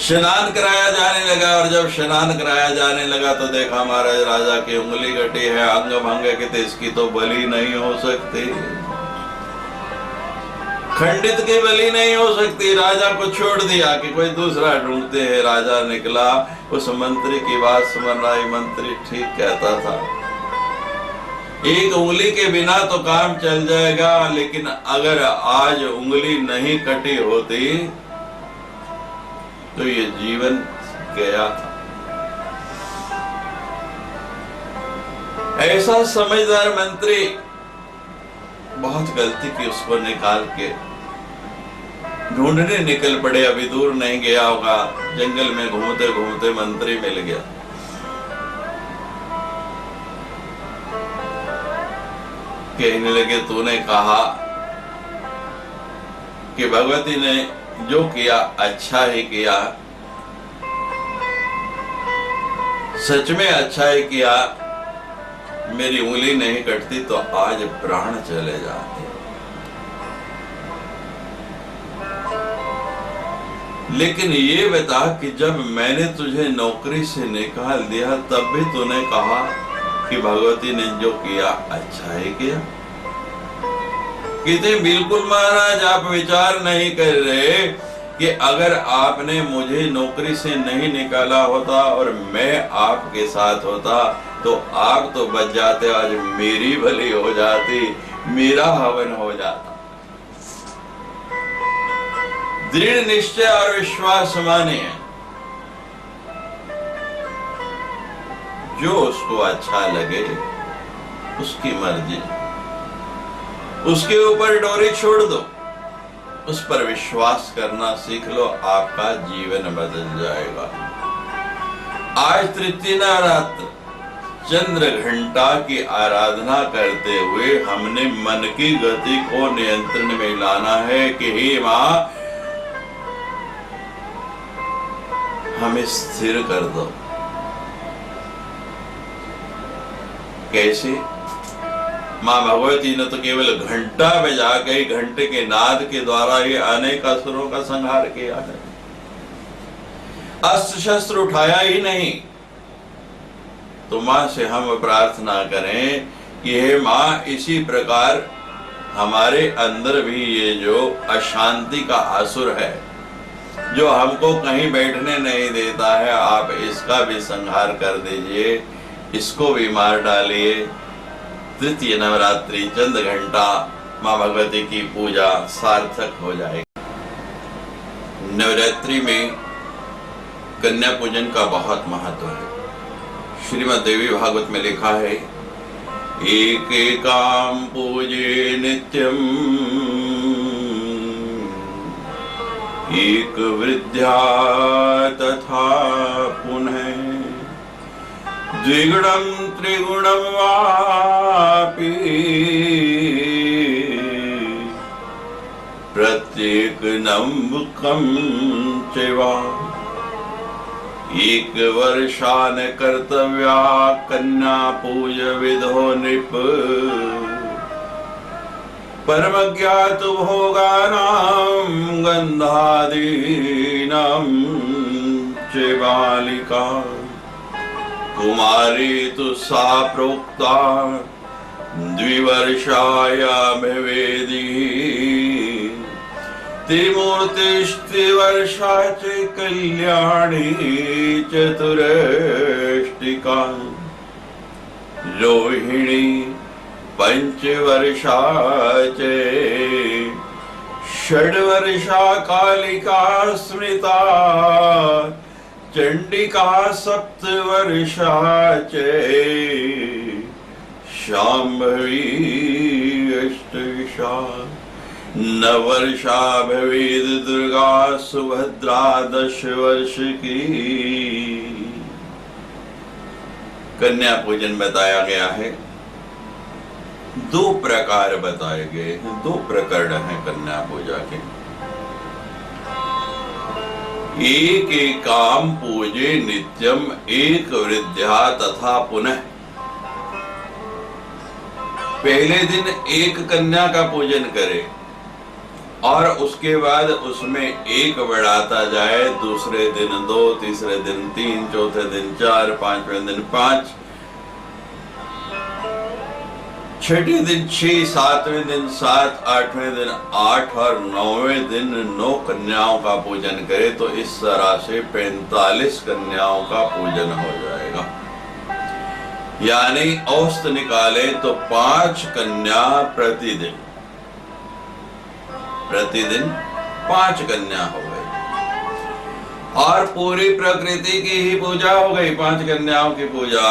स्नान कराया जाने लगा, और जब स्नान कराया जाने लगा तो देखा महाराज राजा की उंगली कटी है, अंग भंग है, कि इसकी तो बलि नहीं हो सकती, खंडित की बलि नहीं हो सकती। राजा को छोड़ दिया कि कोई दूसरा ढूंढते हैं। राजा निकला, उस मंत्री की बात सुन रहा है। मंत्री ठीक कहता था, एक उंगली के बिना तो काम चल जाएगा, लेकिन अगर आज उंगली नहीं कटी होती तो ये जीवन गया था। ऐसा समझदार मंत्री बहुत गलती की, उसको निकाल के ढूंढने निकल पड़े। अभी दूर नहीं गया होगा, जंगल में घूमते घूमते मंत्री मिल गया। कहने लगे तूने कहा कि भगवती ने जो किया अच्छा ही किया, सच में अच्छा ही किया। मेरी उंगली नहीं कटती तो आज प्राण चले जाते, लेकिन ये बता कि जब मैंने तुझे नौकरी से निकाल दिया तब भी तूने कहा कि भगवती ने जो किया अच्छा ही किया। कहते बिल्कुल महाराज, आप विचार नहीं कर रहे कि अगर आपने मुझे नौकरी से नहीं निकाला होता और मैं आपके साथ होता तो आप तो बच जाते, आज मेरी भली हो जाती, मेरा हवन हो जाता। दृढ़ निश्चय और विश्वास माने, जो उसको अच्छा लगे उसकी मर्जी, उसके ऊपर डोरी छोड़ दो, उस पर विश्वास करना सीख लो, आपका जीवन बदल जाएगा। आज तृतीय नवरात्र चंद्र घंटा की आराधना करते हुए हमने मन की गति को नियंत्रण में लाना है कि हे मां हमें स्थिर कर दो। कैसे? मां भगवती ने तो केवल घंटा बजा के, घंटे के नाद के द्वारा ही अनेक असुरों का संहार किया है। अस्त्र शस्त्र उठाया ही नहीं। तो मां से हम प्रार्थना करें कि हे मां, इसी प्रकार हमारे अंदर भी ये जो अशांति का असुर है, जो हमको कहीं बैठने नहीं देता है, आप इसका भी संहार कर दीजिए, इसको भी मार डालिए। तृतीय नवरात्रि चंद्र घंटा मां भगवती की पूजा सार्थक हो जाएगी। नवरात्रि में कन्या पूजन का बहुत महत्व है। श्रीमद् देवी भागवत में लिखा है, एक एकाम पूजे नित्यम एक वृद्ध्या तथा पुनः द्विगुणम त्रिगुणम वापि प्रत्येक नम्बकम चैवा एक वर्षान कर्तव्या कन्या पूज विधो नृप परम ज्ञात भोगानां गंधादीनां च बालिका कुमारी तु सा प्रोक्ता द्विवर्षायाभिवेदी त्रिमूर्तिस्त्रिवर्षा च कल्याणी चतुरष्टिका रोहिणी पंचवर्षा च षड्वर्षा कालिका स्मृता चंडिका सप्तवर्षा च शांभवी अष्टवर्षा नववर्षा भवेद दुर्गा सुभद्रा 10 वर्ष की। कन्या पूजन बताया गया है। 2 प्रकार बताए गए हैं, 2 प्रकरण हैं कन्या पूजा के। एक एकाम पूजे नित्यम एक वृद्ध्या तथा पुनः। पहले दिन एक कन्या का पूजन करे और उसके बाद उसमें एक बढ़ाता जाए, दूसरे दिन 2, तीसरे दिन 3, चौथे दिन 4, 5वें दिन 5, छठे दिन 6, 7वें दिन 7, 8वें दिन 8 और 9वें दिन 9 कन्याओं का पूजन करे तो इस तरह से 45 कन्याओं का पूजन हो जाएगा। यानी औसत निकाले तो 5 कन्या प्रतिदिन 5 कन्या हो गई और पूरी प्रकृति की ही पूजा हो गई। 5 कन्याओं की पूजा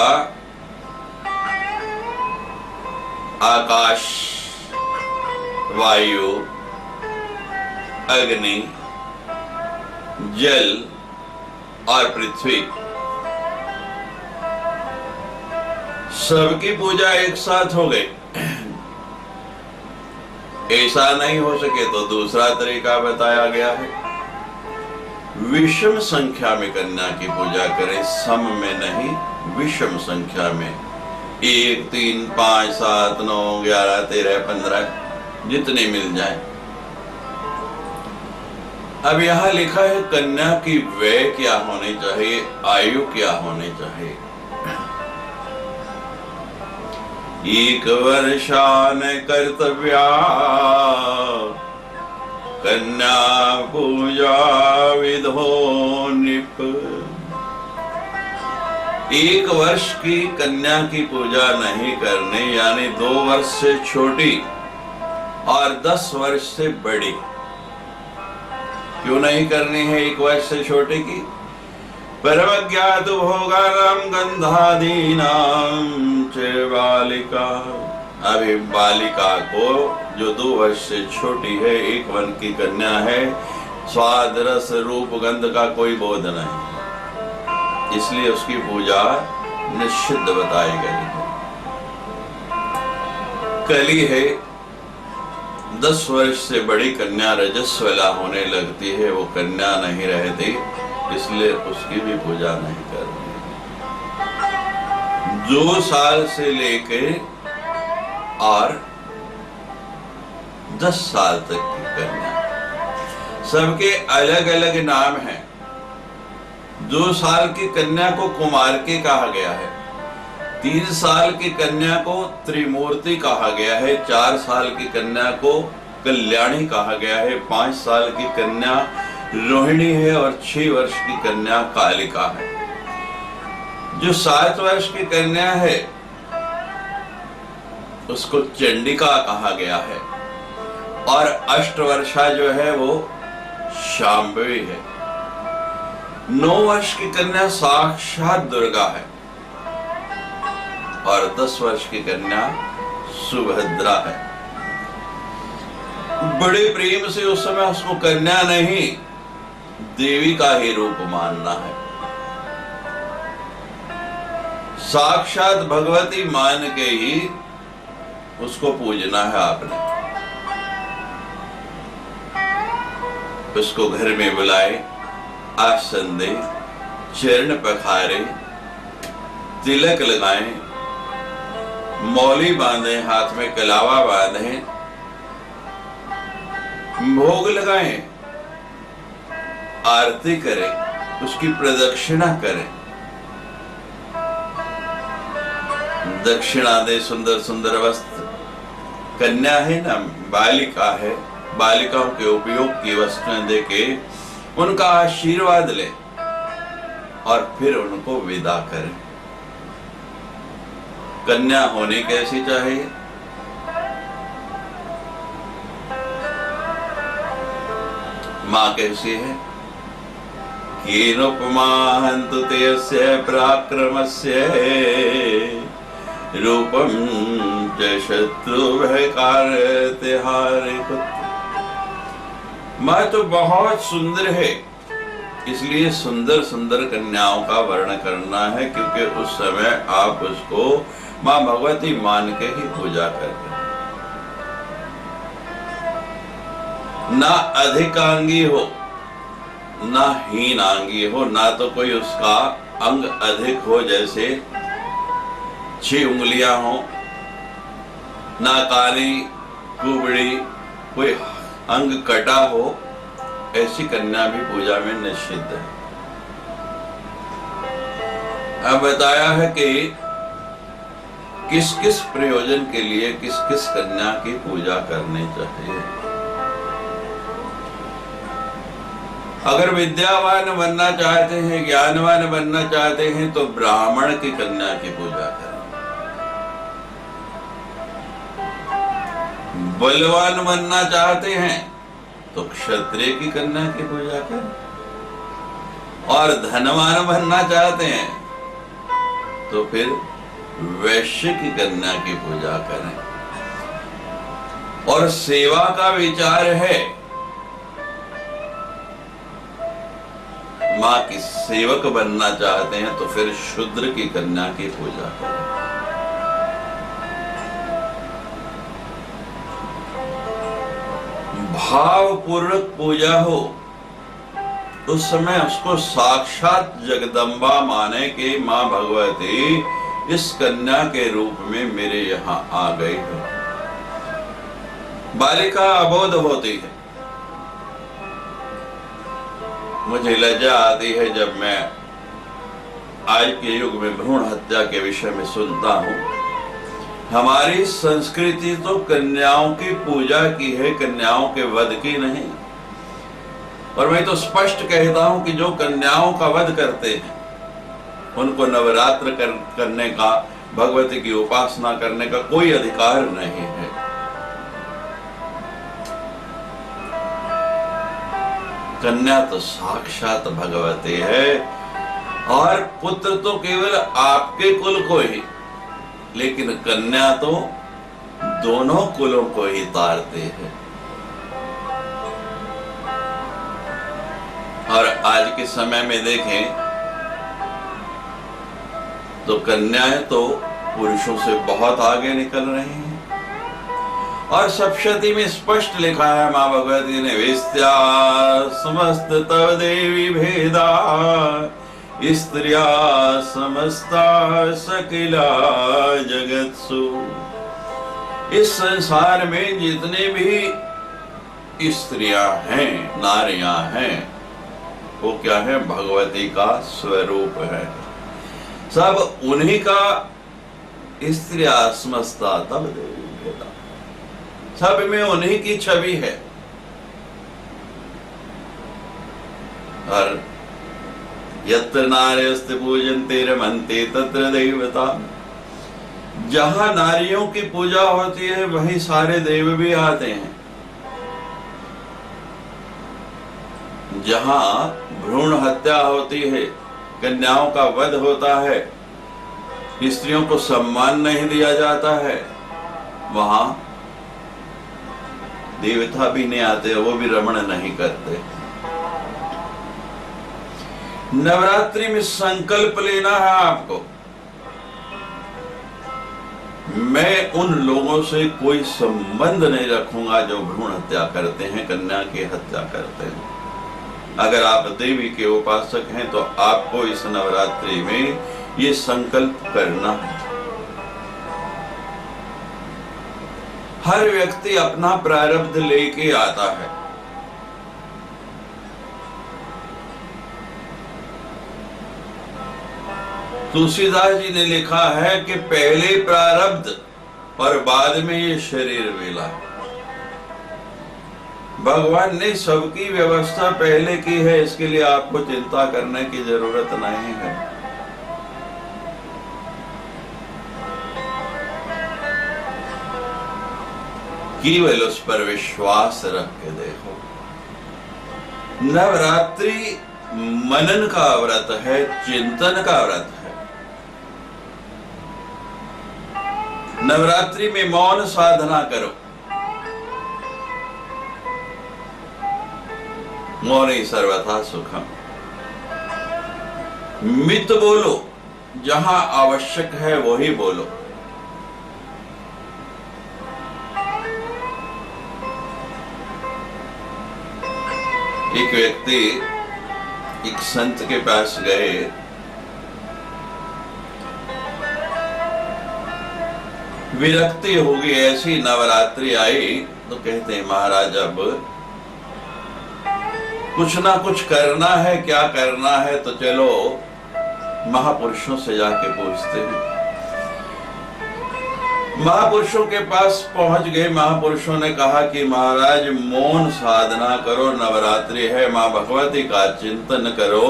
आकाश, वायु, अग्नि, जल और पृथ्वी, सबकी पूजा एक साथ हो गई। ऐसा नहीं हो सके तो दूसरा तरीका बताया गया है, विषम संख्या में कन्या की पूजा करें, सम में नहीं, विषम संख्या में 1, 3, 5, 7, 9, 11, 13, 15 जितने मिल जाए। अब यहाँ लिखा है कन्या की वय क्या होनी चाहिए, आयु क्या होनी चाहिए। 1 वर्षान कर्तव्या कन्या पूजा विधो निप। 1 वर्ष की कन्या की पूजा नहीं करनी, यानी 2 वर्ष से छोटी और 10 वर्ष से बड़ी। क्यों नहीं करनी है 1 वर्ष से छोटे की? परम ज्ञात भोगानां गंधादीनां च बालिका। अभी बालिका को जो 2 वर्ष से छोटी है, 1 वन की कन्या है, स्वाद रस रूप गंध का कोई बोध नहीं, इसलिए उसकी पूजा निषिद्ध बताई गई है। कली है, 10 वर्ष से बड़ी कन्या रजस्वला होने लगती है, वो कन्या नहीं रहती, इसलिए उसकी भी पूजा नहीं करनी। 2 साल से लेके और 10 साल तक की कन्या, सबके अलग अलग नाम हैं। 2 साल की कन्या को कुमारकी कहा गया है, 3 साल की कन्या को त्रिमूर्ति कहा गया है, 4 साल की कन्या को कल्याणी कहा गया है, 5 साल की कन्या रोहिणी है और 6 वर्ष की कन्या कालिका है। जो 7 वर्ष की कन्या है उसको चंडिका कहा गया है और 8 वर्षा जो है वो शांभवी है। 9 वर्ष की कन्या साक्षात दुर्गा है और 10 वर्ष की कन्या सुभद्रा है। बड़े प्रेम से उस समय उसको कन्या नहीं देवी का ही रूप मानना है। साक्षात भगवती मान के ही उसको पूजना है आपने। उसको घर में बुलाए, आसन दे, चरण पखारे, तिलक लगाएं, मौली बांधे, हाथ में कलावा बांधे, भोग लगाएं, आरती करें, उसकी प्रदक्षिणा करें। दक्षिणा दे, सुंदर सुंदर वस्त्र। कन्या है ना, बालिका है, बालिकाओं के उपयोग की वस्तुएं देके उनका आशीर्वाद ले और फिर उनको विदा करें। कन्या होनी कैसी चाहिए? मां कैसी है? कीनोपमा हन्तु तेस्य पराक्रमस्य रूपम च शत्रुभयकारते हारे पुत्र। मां तो बहुत सुंदर है, इसलिए सुंदर सुंदर कन्याओं का वर्ण करना है, क्योंकि उस समय आप उसको मां भगवती मान के ही पूजा करते हैं। ना अधिकांगी हो ना हीनांगी हो, ना तो कोई उसका अंग अधिक हो जैसे 6 उंगलियां हो, ना काली कुबड़ी, कोई अंग कटा हो, ऐसी कन्या भी पूजा में निषिद्ध है। अब बताया है कि किस किस प्रयोजन के लिए किस किस कन्या की पूजा करनी चाहिए। अगर विद्यावान बनना चाहते हैं, ज्ञानवान बनना चाहते हैं, तो ब्राह्मण की कन्या की पूजा करें। बलवान बनना चाहते हैं तो क्षत्रिय की कन्या की पूजा करें, और धनवान बनना चाहते हैं तो फिर वैश्य की कन्या की पूजा करें। और सेवा का विचार है, मां की सेवक बनना चाहते हैं तो फिर शूद्र की कन्या की पूजा करें। भावपूर्वक पूजा हो, उस समय उसको साक्षात जगदम्बा माने कि मां भगवती इस कन्या के रूप में मेरे यहां आ गई है। बालिका अबोध होती है। मुझे लज्जा आती है जब मैं आज के युग में भ्रूण हत्या के विषय में सुनता हूं। हमारी संस्कृति तो कन्याओं की पूजा की है, कन्याओं के वध की नहीं। और मैं तो स्पष्ट कहता हूं कि जो कन्याओं का वध करते हैं उनको नवरात्र करने का, भगवती की उपासना करने का कोई अधिकार नहीं है। कन्या तो साक्षात भगवती है, और पुत्र तो केवल आपके कुल को ही, लेकिन कन्या तो दोनों कुलों को ही तारते हैं। और आज के समय में देखें तो कन्याएं तो पुरुषों से बहुत आगे निकल रही हैं। और सप्तशती में स्पष्ट लिखा है, मां भगवती ने, वेस्त्या समस्त तव देवी भेदा, स्त्रिया समस्ता सकिला जगत्सु। इस संसार में जितने भी स्त्रियां हैं, नारियां हैं, वो क्या है? भगवती का स्वरूप है। सब उन्हीं का स्त्रिया समस्ता तव देवी भेदा, सब में उन्हीं की छवि है। और यत्र नार्यस्ते पूजन्ते रमन्ते तत्र देवता, जहां नारियों की पूजा होती है वहीं सारे देव भी आते हैं। जहां भ्रूण हत्या होती है, कन्याओं का वध होता है, स्त्रियों को सम्मान नहीं दिया जाता है, वहां देवता भी नहीं आते, वो भी रमण नहीं करते। नवरात्रि में संकल्प लेना है आपको, मैं उन लोगों से कोई संबंध नहीं रखूंगा जो भ्रूण हत्या करते हैं, कन्या की हत्या करते हैं। अगर आप देवी के उपासक हैं तो आपको इस नवरात्रि में ये संकल्प करना है। हर व्यक्ति अपना प्रारब्ध लेके आता है। तुलसीदास जी ने लिखा है कि पहले प्रारब्ध और बाद में ये शरीर मिला। भगवान ने सबकी व्यवस्था पहले की है, इसके लिए आपको चिंता करने की जरूरत नहीं है। केवल उस पर विश्वास रख के देखो। नवरात्रि मनन का व्रत है, चिंतन का व्रत है। नवरात्रि में मौन साधना करो। मौन ही सर्वथा सुखम। मित बोलो, जहां आवश्यक है वही बोलो। एक व्यक्ति एक संत के पास गए, विरक्ति होगी, ऐसी नवरात्रि आई तो कहते हैं महाराज अब कुछ ना कुछ करना है, क्या करना है, तो चलो महापुरुषों से जाके पूछते हैं। महापुरुषों के पास पहुंच गए। महापुरुषों ने कहा कि महाराज मौन साधना करो, नवरात्रि है, मां भगवती का चिंतन करो,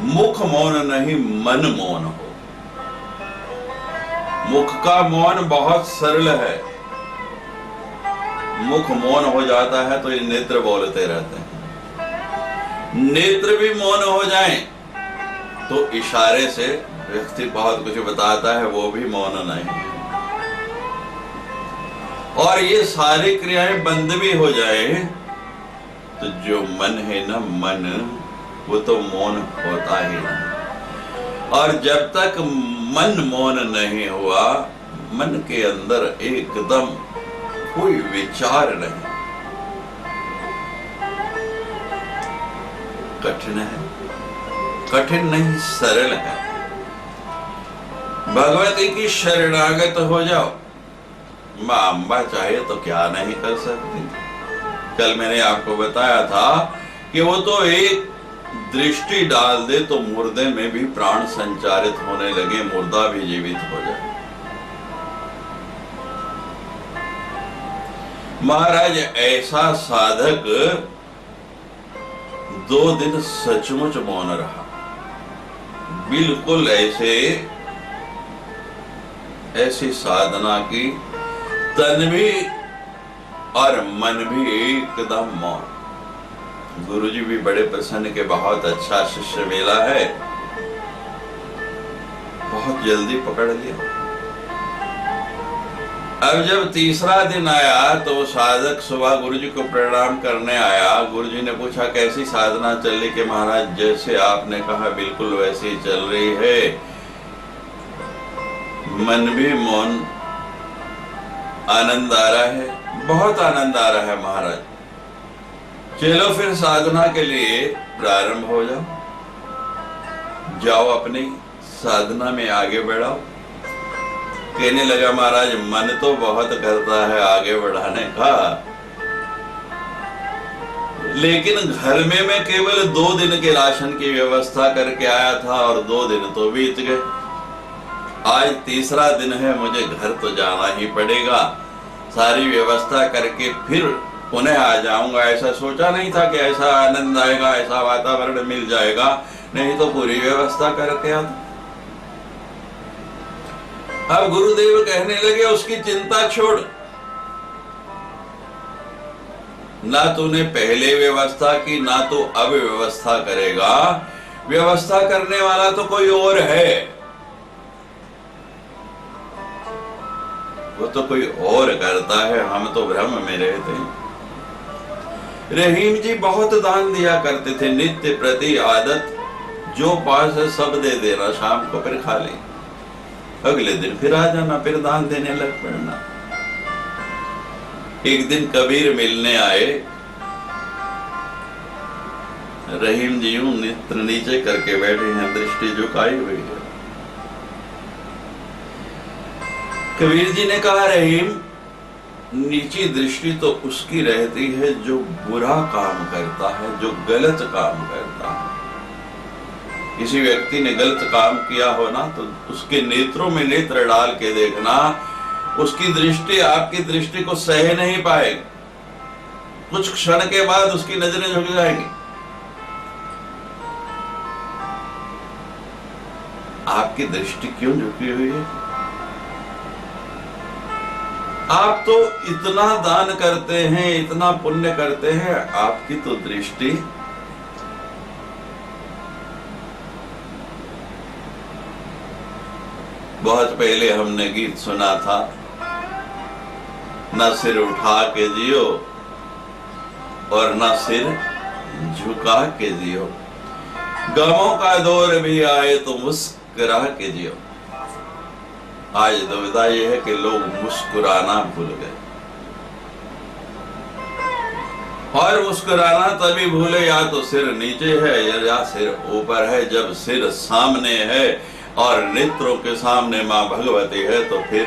मुख मौन नहीं मन मौन हो। मुख का मौन बहुत सरल है, मुख मौन हो जाता है तो ये नेत्र बोलते रहते हैं। नेत्र भी मौन हो जाएं तो इशारे से व्यक्ति बहुत कुछ बताता है, वो भी मौन नहीं है। और ये सारी क्रियाएं बंद भी हो जाए तो जो मन है ना, मन वो तो मौन होता ही नहीं। और जब तक मन मौन नहीं हुआ, मन के अंदर एकदम कोई विचार नहीं। कठिन है, कठिन नहीं, सरल है। भगवती की शरणागत हो जाओ। मां अम्बा चाहे तो क्या नहीं कर सकती। कल मैंने आपको बताया था कि वो तो एक दृष्टि डाल दे तो मुर्दे में भी प्राण संचारित होने लगे, मुर्दा भी जीवित हो जाए। महाराज ऐसा साधक 2 दिन सचमुच मौन रहा, बिल्कुल ऐसी साधना की, तन भी और मन भी एकदम मौन। गुरुजी भी बड़े प्रसन्न के बहुत अच्छा शिष्य मिला है, बहुत जल्दी पकड़ लिया। अब जब तीसरा दिन आया तो साधक सुबह गुरुजी को प्रणाम करने आया। गुरुजी ने पूछा कैसी साधना चल रही? कि महाराज जैसे आपने कहा बिल्कुल वैसी चल रही है, मन भी मौन, आनंद आ रहा है, बहुत आनंद आ रहा है महाराज। चलो फिर साधना के लिए प्रारंभ हो जाओ, जाओ अपनी साधना में आगे बढ़ाओ। कहने लगा महाराज मन तो बहुत करता है आगे बढ़ाने का, लेकिन घर में मैं केवल 2 दिन के राशन की व्यवस्था करके आया था और 2 दिन तो बीत गए। आज तीसरा दिन है, मुझे घर तो जाना ही पड़ेगा। सारी व्यवस्था करके फिर पुनः आ जाऊंगा। ऐसा सोचा नहीं था कि ऐसा आनंद आएगा, ऐसा वातावरण मिल जाएगा, नहीं तो पूरी व्यवस्था करके आता। अब गुरुदेव कहने लगे उसकी चिंता छोड़, ना तूने पहले व्यवस्था की, ना तू अब व्यवस्था करेगा। व्यवस्था करने वाला तो कोई और है, वो तो कोई और करता है, हम तो भ्रम में रहते हैं। रहीम जी बहुत दान दिया करते थे, नित्य प्रति आदत, जो पास है सब दे देना, शाम को फिर खा ले, अगले दिन फिर आ जाना, फिर दान देने लग पड़ना। एक दिन कबीर मिलने आए, रहीम जी यूं नेत्र नीचे करके बैठे हैं, दृष्टि झुकाई हुई है। कबीर जी ने कहा, रहीम, नीची दृष्टि तो उसकी रहती है जो बुरा काम करता है, जो गलत काम करता है। किसी व्यक्ति ने गलत काम किया हो ना, तो उसके नेत्रों में नेत्र डाल के देखना, उसकी दृष्टि आपकी दृष्टि को सह नहीं पाएगी, कुछ क्षण के बाद उसकी नजरें झुक जाएंगी। आपकी दृष्टि क्यों झुकी हुई है? आप तो इतना दान करते हैं, इतना पुण्य करते हैं, आपकी तो दृष्टि बहुत पहले हमने गीत सुना था, न सिर उठा के जियो और न सिर झुका के जियो, गमों का दौर भी आए तो मुस्कुरा के जियो। आज दुविधा यह है कि लोग मुस्कुराना भूल गए, और मुस्कुराना तभी भूले या तो सिर नीचे है या सिर ऊपर है। जब सिर सामने है और नेत्रों के सामने मां भगवती है, तो फिर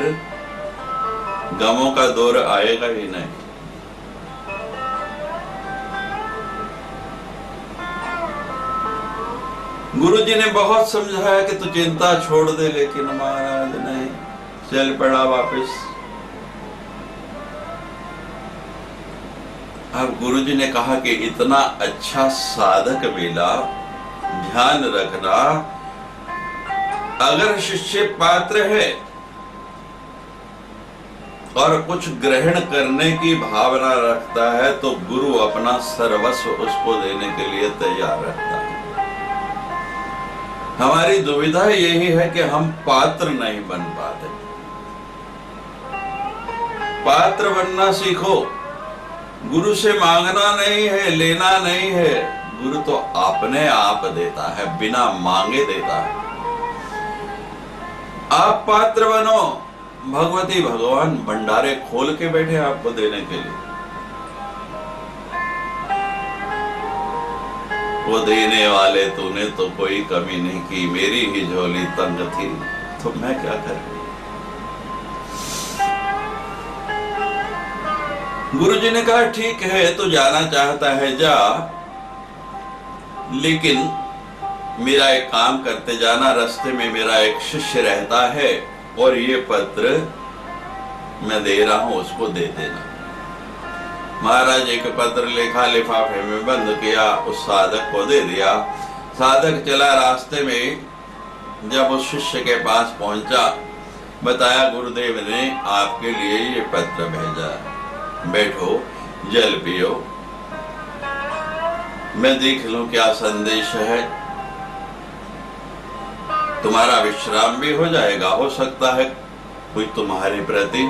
गमों का दौर आएगा ही नहीं। गुरुजी ने बहुत समझाया कि तू चिंता छोड़ दे, लेकिन महाराज नहीं, चल पड़ा वापस। अब गुरुजी ने कहा कि इतना अच्छा साधक मिला, ध्यान रखना, अगर शिष्य पात्र है और कुछ ग्रहण करने की भावना रखता है, तो गुरु अपना सर्वस्व उसको देने के लिए तैयार रहता है। हमारी दुविधा यही है कि हम पात्र नहीं बन पाते। पात्र बनना सीखो, गुरु से मांगना नहीं है, लेना नहीं है, गुरु तो अपने आप देता है, बिना मांगे देता है। आप पात्र बनो, भगवती भगवान भंडारे खोल के बैठे आपको देने के लिए। वो देने वाले तूने तो कोई कमी नहीं की, मेरी ही झोली तंग थी, तो मैं क्या करूं। गुरुजी ने कहा, ठीक है, तो जाना चाहता है जा, लेकिन मेरा एक काम करते जाना, रास्ते में मेरा एक शिष्य रहता है और ये पत्र मैं दे रहा हूं, उसको दे देना। महाराज एक पत्र लिखा, लिफाफे में बंद किया, उस साधक को दे दिया। साधक चला, रास्ते में जब उस शिष्य के पास पहुंचा, बताया गुरुदेव ने आपके लिए ये पत्र भेजा, बैठो, जल पियो, मैं देख लूं क्या संदेश है, तुम्हारा विश्राम भी हो जाएगा, हो सकता है कोई तुम्हारे प्रति,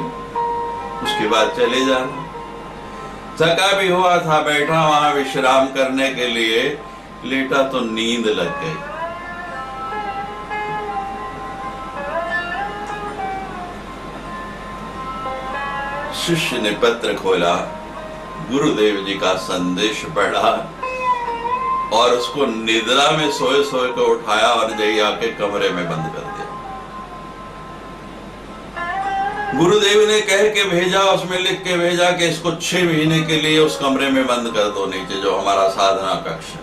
उसके बाद चले जाना। थका भी हुआ था, बैठा वहां विश्राम करने के लिए, लेटा तो नींद लग गई। शिष्य ने पत्र खोला, गुरुदेव जी का संदेश पढ़ा और उसको निद्रा में सोए सोए को उठाया और जाई आके कमरे में बंद कर दिया। गुरुदेव ने कह के भेजा, उसमें लिख के भेजा कि इसको 6 महीने के लिए उस कमरे में बंद कर दो, नीचे जो हमारा साधना कक्ष है,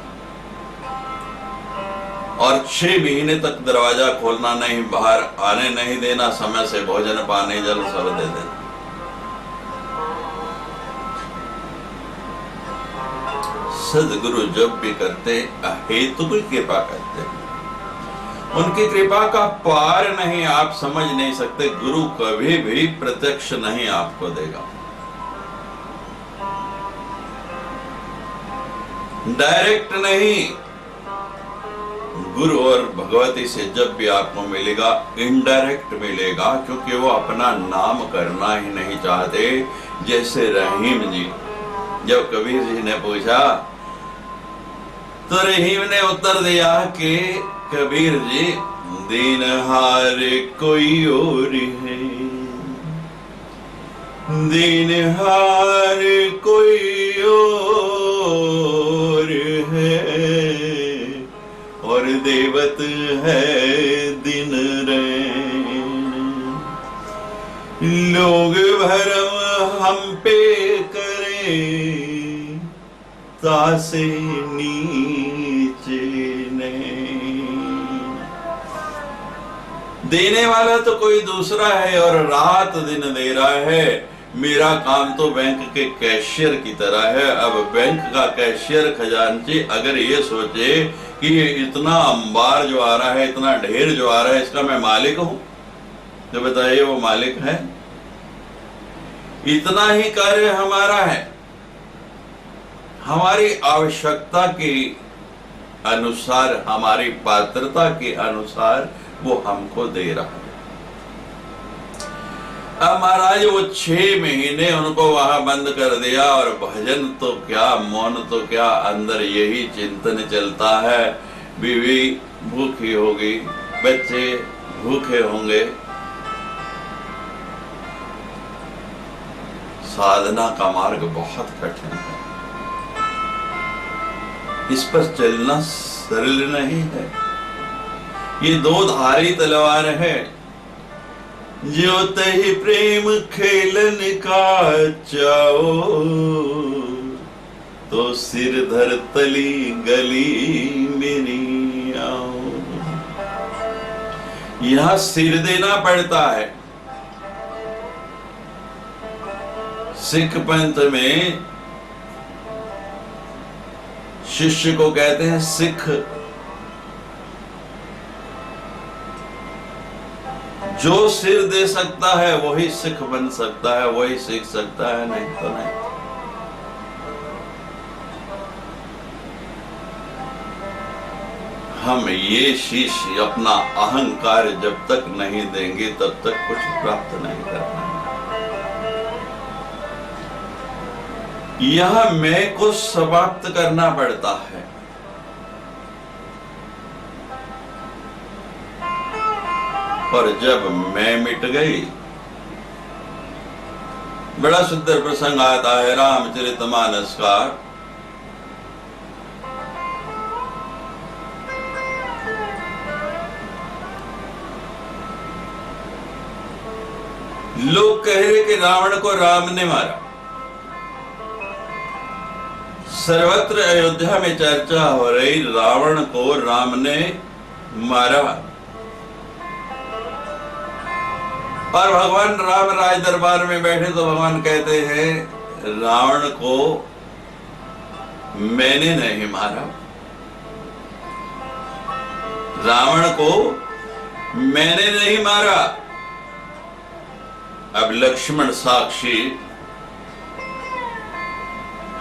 और 6 महीने तक दरवाजा खोलना नहीं, बाहर आने नहीं देना, समय से भोजन पानी जल सब दे देना। सदगुरु जब भी करते हेतु की कृपा करते, उनकी कृपा का पार नहीं, आप समझ नहीं सकते। गुरु कभी भी प्रत्यक्ष नहीं आपको देगा। डायरेक्ट नहीं, गुरु और भगवती से जब भी आपको मिलेगा इनडायरेक्ट मिलेगा, क्योंकि वो अपना नाम करना ही नहीं चाहते। जैसे रहीम जी, जब कबीर जी ने पूछा तो रहीम ने उत्तर दिया कि कबीर जी, दीनहार कोई और है, दीनहार कोई और है, और देवत है दिन रैन। लोग भरम हम पे करें, तासे नीचे नहीं। देने वाला तो कोई दूसरा है और रात दिन दे रहा है। मेरा काम तो बैंक के कैशियर की तरह है। अब बैंक का कैशियर खजांची अगर ये सोचे कि ये इतना अंबार जो आ रहा है, इतना ढेर जो आ रहा है, इसका मैं मालिक हूं, तो बताइए वो मालिक है? इतना ही कार्य हमारा है, हमारी आवश्यकता के अनुसार, हमारी पात्रता के अनुसार वो हमको दे रहा है। अब महाराज वो 6 महीने उनको वहां बंद कर दिया, और भजन तो क्या, मौन तो क्या, अंदर यही चिंतन चलता है। बीवी भूखी होगी, बच्चे भूखे होंगे। साधना का मार्ग बहुत कठिन है, इस पर चलना सरल नहीं है। ये 2 धारी तलवार है। जो तहि प्रेम खेलन का चाओ, तो सिर धर तली गली मेरी आओ। यहां सिर देना पड़ता है। सिख पंथ में शिष्य को कहते हैं सिख। जो सिर दे सकता है वही सिख बन सकता है, वही सीख सकता है, नहीं तो नहीं। हम ये शीश अपना अहंकार जब तक नहीं देंगे तब तक कुछ प्राप्त नहीं करना। यह मैं को समाप्त करना पड़ता है। और जब मैं मिट गई, बड़ा सुंदर प्रसंग आता है रामचरितमानस का। लोग कह रहे कि रावण को राम ने मारा। सर्वत्र अयोध्या में चर्चा हो रही, रावण को राम ने मारा। और भगवान राम राज दरबार में बैठे तो भगवान कहते हैं रावण को मैंने नहीं मारा, रावण को मैंने नहीं मारा। अब लक्ष्मण साक्षी,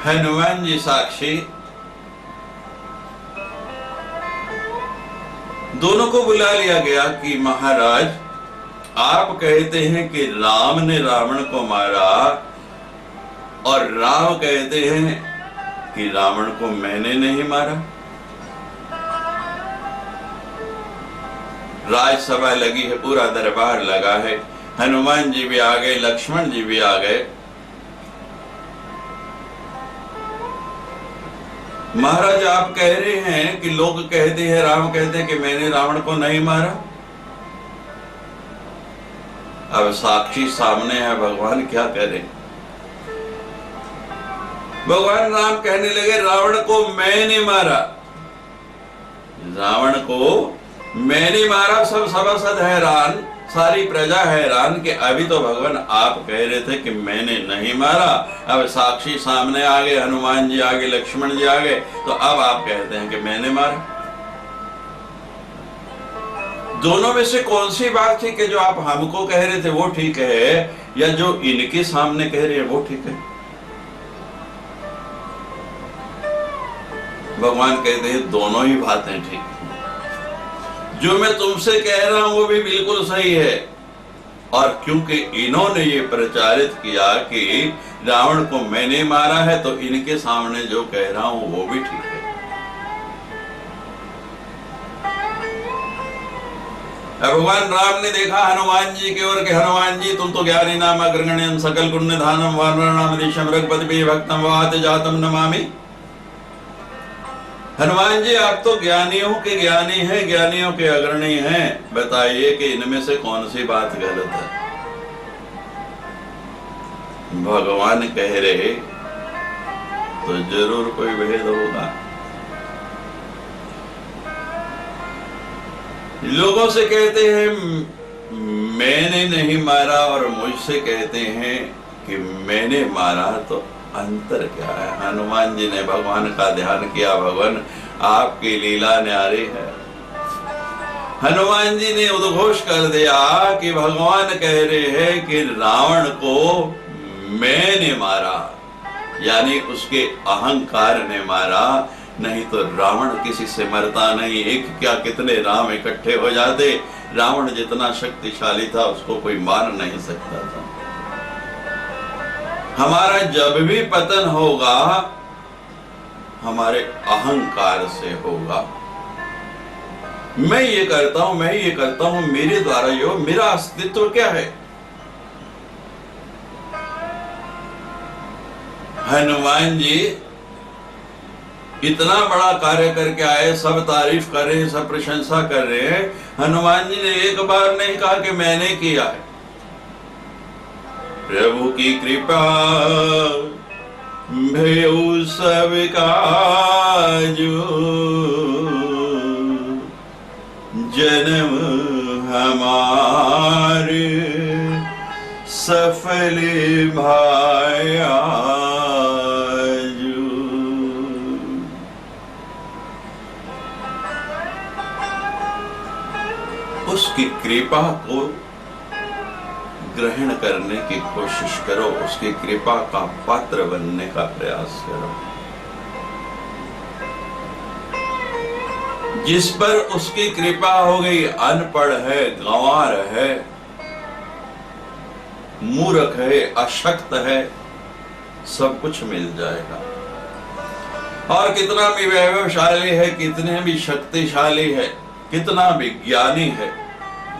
हनुमान जी साक्षी, दोनों को बुला लिया गया कि महाराज आप कहते हैं कि राम ने रावण को मारा, और राम कहते हैं कि रावण को मैंने नहीं मारा। राजसभा लगी है, पूरा दरबार लगा है। हनुमान जी भी आ गए, लक्ष्मण जी भी आ गए। महाराज आप कह रहे हैं कि लोग कहते हैं, राम कहते हैं कि मैंने रावण को नहीं मारा। अब साक्षी सामने है, भगवान क्या करें। भगवान राम कहने लगे रावण को मैंने मारा, रावण को मैंने मारा। सब सभासद हैरान, सारी प्रजा हैरान कि अभी तो भगवान आप कह रहे थे कि मैंने नहीं मारा, अब साक्षी सामने आ गए, हनुमान जी आ गए, लक्ष्मण जी आ गए, तो अब आप कहते हैं कि मैंने मारा। दोनों में से कौन सी बात थी कि जो आप हमको कह रहे थे वो ठीक है, या जो इनके सामने कह रहे हैं वो ठीक है? भगवान कहते हैं दोनों ही बातें ठीक हैं। जो मैं तुमसे कह रहा हूं वो भी बिल्कुल सही है, और क्योंकि इन्होंने ये प्रचारित किया कि रावण को मैंने मारा है, तो इनके सामने जो कह रहा हूं वो भी ठीक है। भगवान राम ने देखा हनुमान जी की ओर कि हनुमान जी तुम तो ज्ञानी नाम अग्रगण्यम सकल पुण्य धानम वानरनाम ऋषम रघुपति भक्तम वात जातम नमामि। हनुमान जी आप तो ज्ञानियों के ज्ञानी हैं, ज्ञानियों के अग्रणी हैं, बताइए कि इनमें से कौन सी बात गलत है। भगवान कह रहे तो जरूर कोई भेद होगा। लोगों से कहते हैं मैंने नहीं मारा, और मुझसे कहते हैं कि मैंने मारा, तो अंतर क्या है। हनुमान जी ने भगवान का ध्यान किया, भगवान आपकी लीला न्यारी है। हनुमान जी ने उद्घोष कर दिया कि भगवान कह रहे हैं कि रावण को मैंने मारा, यानी उसके अहंकार ने मारा, नहीं तो रावण किसी से मरता नहीं। एक क्या कितने राम इकट्ठे हो जाते, रावण जितना शक्तिशाली था उसको कोई मार नहीं सकता था। हमारा जब भी पतन होगा हमारे अहंकार से होगा। मैं ये करता हूं, मैं ये करता हूं, मेरे द्वारा यो, मेरा अस्तित्व क्या है। हनुमान जी इतना बड़ा कार्य करके आए, सब तारीफ कर रहे हैं, सब प्रशंसा कर रहे हैं। हनुमान जी ने एक बार नहीं कहा कि मैंने किया है। प्रभु की कृपा भयउ सब काजो, जन्म हमारे सफल भाया। उसकी कृपा को ग्रहण करने की कोशिश करो, उसकी कृपा का पात्र बनने का प्रयास करो। जिस पर उसकी कृपा हो गई, अनपढ़ है, गंवार है, मूर्ख है, अशक्त है, सब कुछ मिल जाएगा। और कितना भी वैभवशाली है, कितने भी शक्तिशाली है, कितना भी ज्ञानी है,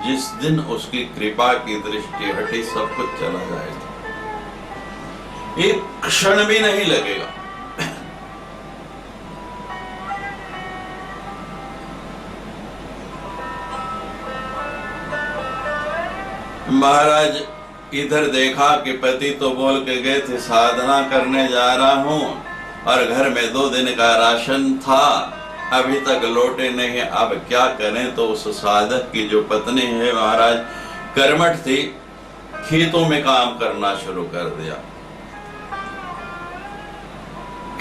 जिस दिन उसकी कृपा की दृष्टि हटी सब कुछ चला जाएगा, एक क्षण भी नहीं लगेगा। महाराज इधर देखा कि पति तो बोल के गए थे साधना करने जा रहा हूं, और घर में 2 दिन का राशन था, अभी तक लौटे नहीं, अब क्या करें। तो उस साधक की जो पत्नी है महाराज कर्मठ थी, खेतों में काम करना शुरू कर दिया।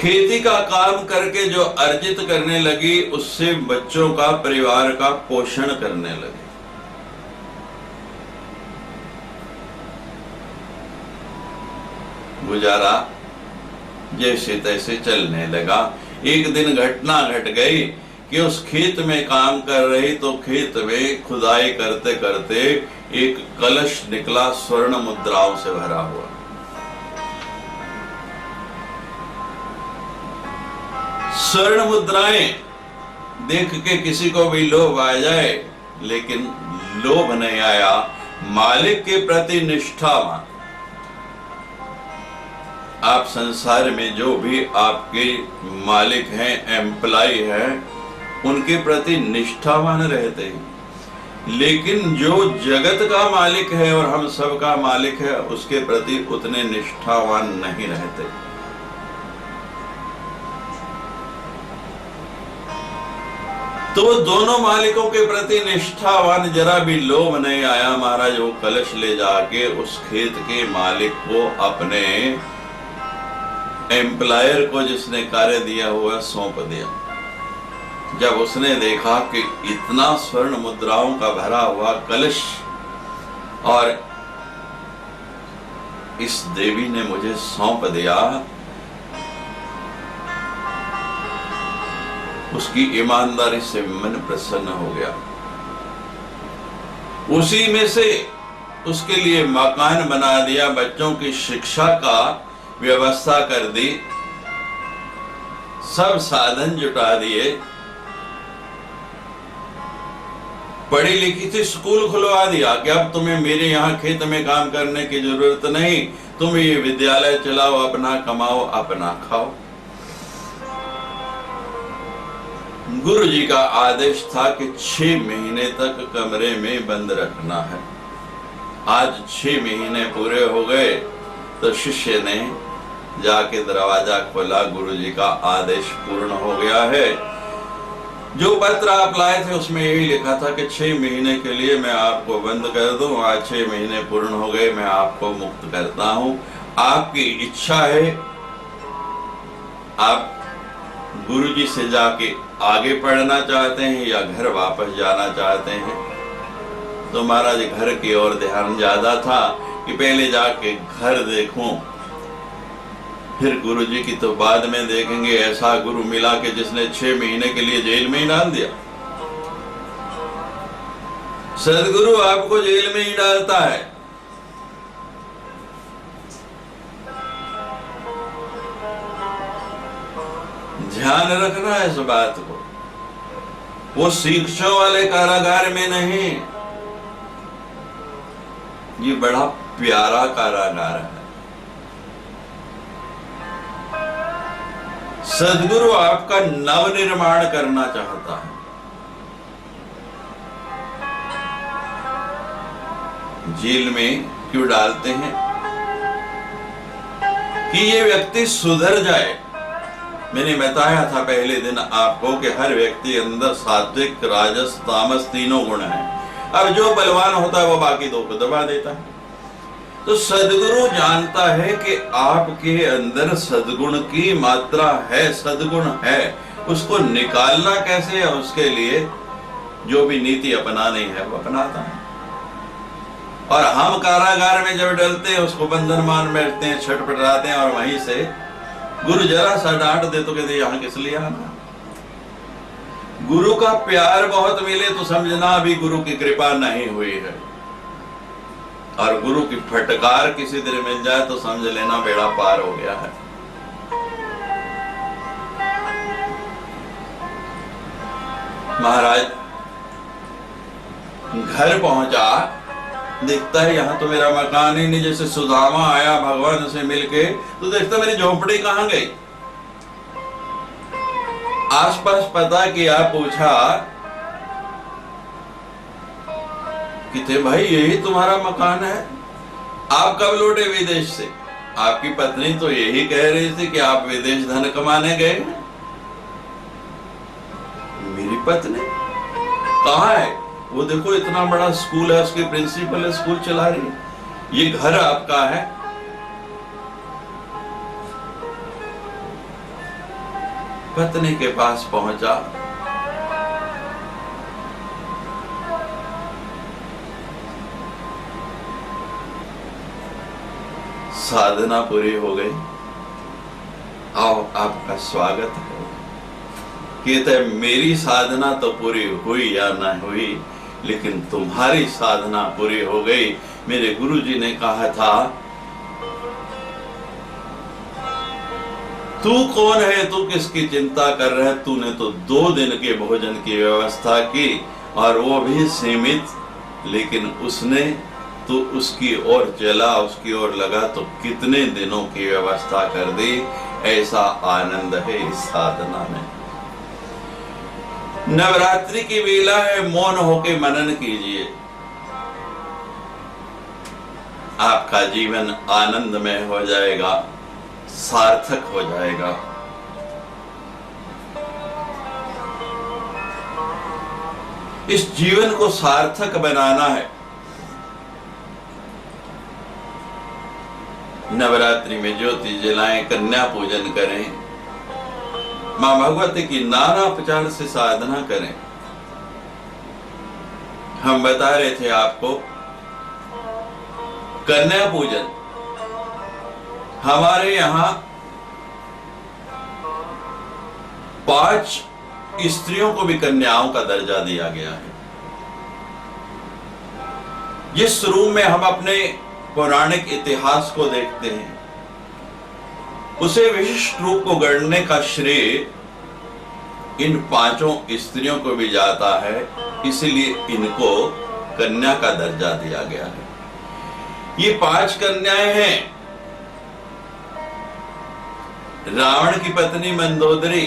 खेती का काम करके जो अर्जित करने लगी, उससे बच्चों का, परिवार का पोषण करने लगी। गुजारा जैसे तैसे चलने लगा। एक दिन घटना घट गई कि उस खेत में काम कर रही तो खेत में खुदाई करते करते एक कलश निकला, स्वर्ण मुद्राओं से भरा हुआ। स्वर्ण मुद्राएं देख के किसी को भी लोभ आ जाए, लेकिन लोभ नहीं आया। मालिक के प्रति निष्ठावान, आप संसार में जो भी आपके मालिक हैं, एम्प्लॉय हैं, उनके प्रति निष्ठावान रहते हैं। लेकिन जो जगत का मालिक है और हम सब का मालिक है, उसके प्रति उतने निष्ठावान नहीं रहते। तो दोनों मालिकों के प्रति निष्ठावान, जरा भी लोभ नहीं आया। महाराज वो कलश ले जाके उस खेत के मालिक को, अपने एम्प्लॉयर को, जिसने कार्य दिया हुआ, सौंप दिया। जब उसने देखा कि इतना स्वर्ण मुद्राओं का भरा हुआ कलश और इस देवी ने मुझे सौंप दिया, उसकी ईमानदारी से मन प्रसन्न हो गया। उसी में से उसके लिए मकान बना दिया, बच्चों की शिक्षा का व्यवस्था कर दी, सब साधन जुटा दिए, पढ़ी लिखी थी, स्कूल खुलवा दिया कि अब तुम्हें मेरे यहाँ खेत में काम करने की जरूरत नहीं, तुम ये विद्यालय चलाओ, अपना कमाओ, अपना खाओ। गुरु जी का आदेश था कि 6 महीने तक कमरे में बंद रखना है। आज 6 महीने पूरे हो गए तो शिष्य ने जाके दरवाजा खोला, गुरु जी का आदेश पूर्ण हो गया है। जो पत्र आप लाए थे उसमें यही लिखा था कि 6 महीने के लिए मैं आपको बंद कर दूं, आज 6 महीने पूर्ण हो गए, मैं आपको मुक्त करता हूं। आपकी इच्छा है, आप गुरु जी से जाके आगे पढ़ना चाहते हैं या घर वापस जाना चाहते हैं। तो महाराज घर की ओर ध्यान ज्यादा था कि पहले जाके घर देखूं, फिर गुरु जी की तो बाद में देखेंगे। ऐसा गुरु मिला कि जिसने 6 महीने के लिए जेल में ही डाल दिया। सदगुरु आपको जेल में ही डालता है। ध्यान रखना है इस बात को। वो शिक्षों वाले कारागार में नहीं, ये बड़ा प्यारा कारागार है। सदगुरु आपका नवनिर्माण करना चाहता है। जेल में क्यों डालते हैं? कि ये व्यक्ति सुधर जाए। मैंने बताया था पहले दिन आपको कि हर व्यक्ति अंदर सात्विक, राजस, तामस तीनों गुण हैं। अब जो बलवान होता है वो बाकी 2 को दबा देता है। तो सदगुरु जानता है कि आपके अंदर सदगुण की मात्रा है, सदगुण है, उसको निकालना कैसे है, उसके लिए जो भी नीति अपनानी है वो अपनाता है। और हम कारागार में जब डलते हैं उसको बंधन मान बैठते हैं, छटपटाते हैं, और वहीं से गुरु जरा सा डांट दे तो कहते यहाँ किस लिए आना। गुरु का प्यार बहुत मिले तो समझना अभी गुरु की कृपा नहीं हुई है, और गुरु की फटकार किसी तरह मिल जाए तो समझ लेना बेड़ा पार हो गया है। महाराज घर पहुंचा, देखता है यहाँ तो मेरा मकान ही नहीं। जैसे सुदामा आया भगवान से मिलके तो देखता मेरी झोपड़ी कहाँ गई। आसपास पता किया, पूछा कि थे भाई यही तुम्हारा मकान है, आप कब लौटे विदेश से? आपकी पत्नी तो यही कह रही थी कि आप विदेश धन कमाने गए। मेरी पत्नी कहाँ है? वो देखो इतना बड़ा स्कूल है, उसकी प्रिंसिपल है, स्कूल चला रही है। ये घर आपका है? पत्नी के पास पहुंचा, साधना पूरी हो गई, आओ आपका स्वागत है। कहते हैं मेरी साधना तो पूरी हुई या ना हुई, लेकिन तुम्हारी साधना पूरी हो गई। मेरे गुरु जी ने कहा था, तू कौन है, तू किसकी चिंता कर रहा है? तूने तो 2 दिन के भोजन की व्यवस्था की, और वो भी सीमित, लेकिन उसने तो उसकी ओर चला, उसकी ओर लगा तो कितने दिनों की व्यवस्था कर दी। ऐसा आनंद है इस साधना में। नवरात्रि की वेला है, मौन होके मनन कीजिए, आपका जीवन आनंदमय हो जाएगा, सार्थक हो जाएगा। इस जीवन को सार्थक बनाना है। नवरात्रि में ज्योति जलाएं, कन्या पूजन करें, मां भगवती की नाना प्रकार से साधना करें। हम बता रहे थे आपको, कन्या पूजन हमारे यहां 5 स्त्रियों को भी कन्याओं का दर्जा दिया गया है। जिस रूप में हम अपने पौराणिक इतिहास को देखते हैं, उसे विशिष्ट रूप को गढ़ने का श्रेय इन पांचों स्त्रियों को भी जाता है, इसलिए इनको कन्या का दर्जा दिया गया है। ये 5 कन्याएं हैं। रावण की पत्नी मंदोदरी,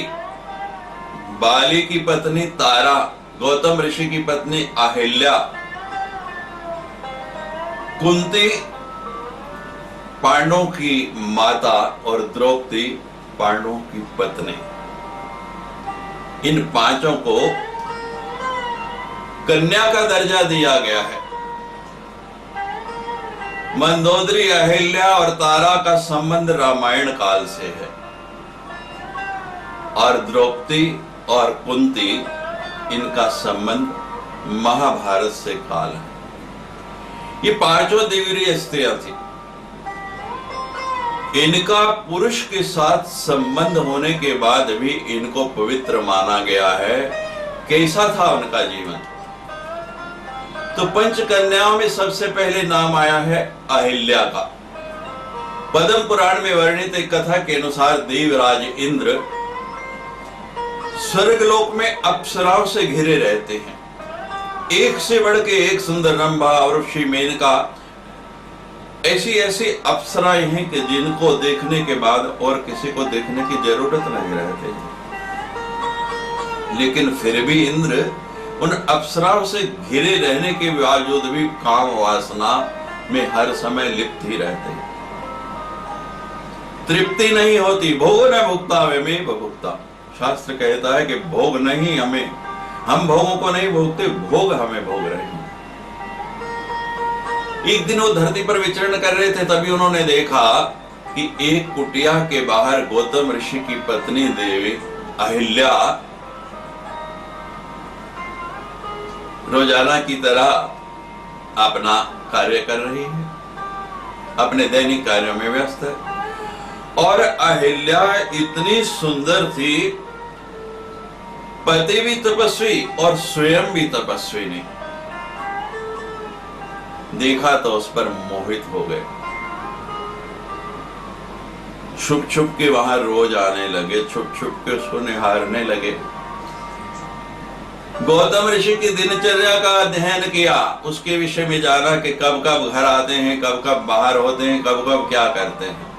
बाली की पत्नी तारा, गौतम ऋषि की पत्नी अहिल्या, कुंती पांडवों की माता और द्रौपदी पांडवों की पत्नी। इन पांचों को कन्या का दर्जा दिया गया है। मंदोदरी, अहिल्या और तारा का संबंध रामायण काल से है और द्रौपदी और कुंती, इनका संबंध महाभारत से काल है। ये पांचों देवीय स्त्रियां थी। इनका पुरुष के साथ संबंध होने के बाद भी इनको पवित्र माना गया है। कैसा था उनका जीवन? तो पंच कन्याओं में सबसे पहले नाम आया है अहिल्या का। पद्म पुराण में वर्णित एक कथा के अनुसार देवराज इंद्र स्वर्गलोक में अप्सराओं से घिरे रहते हैं। एक से बढ़ के एक सुंदर रंभा, उर्वशी, मेनका, ऐसी ऐसी अप्सराएं हैं कि जिनको देखने के बाद और किसी को देखने की जरूरत नहीं रहती। लेकिन फिर भी इंद्र उन अप्सराओं से घिरे रहने के बावजूद भी काम वासना में हर समय लिप्त ही रहते हैं। तृप्ति नहीं होती। भोग न भुगता वे में भुगता। शास्त्र कहता है कि भोग नहीं, हम भोगों को नहीं भोगते, भोग हमें भोग रहे हैं। एक दिन वो धरती पर विचरण कर रहे थे, तभी उन्होंने देखा कि एक कुटिया के बाहर गौतम ऋषि की पत्नी देवी अहिल्या रोजाना की तरह अपना कार्य कर रही है, अपने दैनिक कार्यों में व्यस्त है। और अहिल्या इतनी सुंदर थी, पति भी तपस्वी और स्वयं भी तपस्वी ने देखा तो उस पर मोहित हो गए। छुप छुप के वहां रोज आने लगे, छुप छुप के उसको निहारने लगे। गौतम ऋषि की दिनचर्या का अध्ययन किया, उसके विषय में जाना कि कब कब घर आते हैं, कब कब बाहर होते हैं, कब कब क्या करते हैं।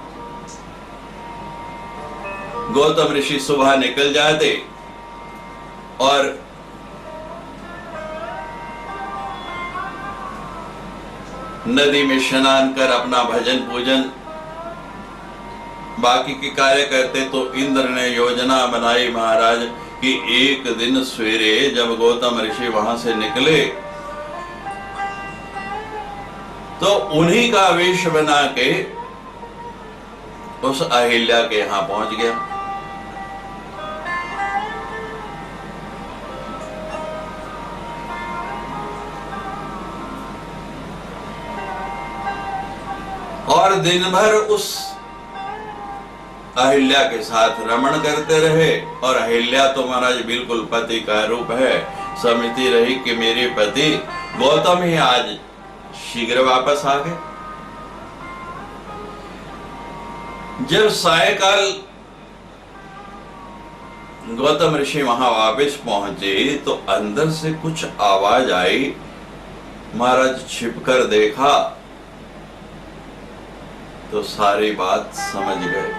गौतम ऋषि सुबह निकल जाते और नदी में स्नान कर अपना भजन पूजन बाकी के कार्य करते। तो इंद्र ने योजना बनाई महाराज कि एक दिन सवेरे जब गौतम ऋषि वहां से निकले तो उन्हीं का वेश बना के उस अहिल्या के यहां पहुंच गया। और दिन भर उस अहिल्या के साथ रमण करते रहे। और अहिल्या तो महाराज बिल्कुल पति का रूप है, समझती रही कि मेरे पति गौतम ही आज शीघ्र वापस आ गए। जब सायकाल गौतम ऋषि वहां वापस पहुंचे तो अंदर से कुछ आवाज आई। महाराज छिपकर देखा तो सारी बात समझ गए।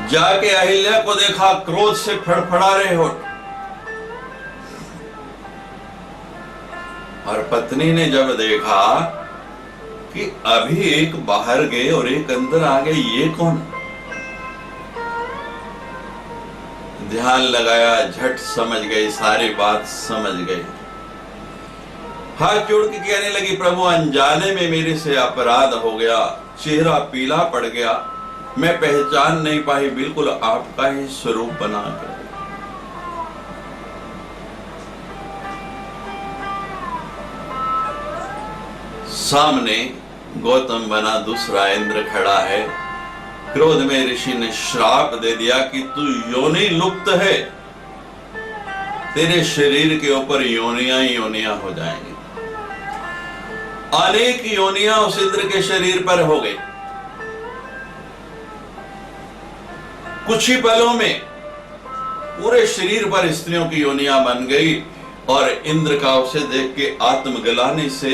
जाके अहिल्या को देखा, क्रोध से फड़फड़ा रहे होठ। और पत्नी ने जब देखा कि अभी एक बाहर गए और एक अंदर आ गए, ये कौन? ध्यान लगाया, झट समझ गई, सारी बात समझ गई। हाथ जोड़ के कहने लगी, प्रभु अनजाने में मेरे से अपराध हो गया, चेहरा पीला पड़ गया, मैं पहचान नहीं पाई, बिल्कुल आपका ही स्वरूप बना कर। सामने गौतम बना दूसरा इंद्र खड़ा है। क्रोध में ऋषि ने श्राप दे दिया कि तू योनि लुप्त है, तेरे शरीर के ऊपर योनियां ही योनियां हो जाएंगी। अनेक योनियां उस इंद्र के शरीर पर हो गई। कुछ ही पलों में पूरे शरीर पर स्त्रियों की योनियां बन गई और इंद्र का उसे देख के आत्मग्लानि से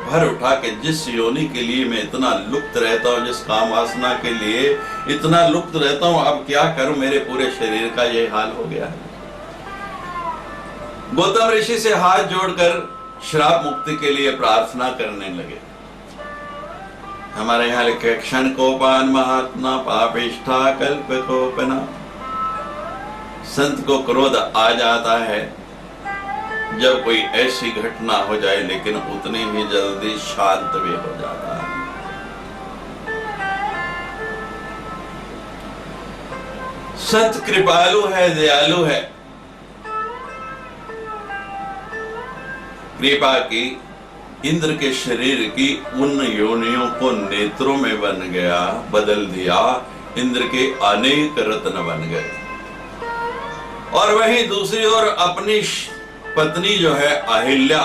भर उठा के जिस योनि के लिए मैं इतना लुप्त रहता हूं, जिस काम वासना के लिए इतना लुप्त रहता हूं, अब क्या करूं, मेरे पूरे शरीर का ये हाल हो गया है। गौतम ऋषि से हाथ जोड़कर श्राप मुक्ति के लिए प्रार्थना करने लगे। हमारे यहाँ लिखे क्षण कोपान महात्मा पापिष्ठा कल्प कोपना। संत को क्रोध आ जाता है जब कोई ऐसी घटना हो जाए, लेकिन उतनी ही जल्दी शांत भी हो जाता है। संत कृपालु है, दयालु है। कृपा की इंद्र के शरीर की उन योनियों को नेत्रों में बदल दिया। इंद्र के अनेक रत्न बन गए। और वहीं दूसरी ओर अपनी पत्नी जो है अहिल्या,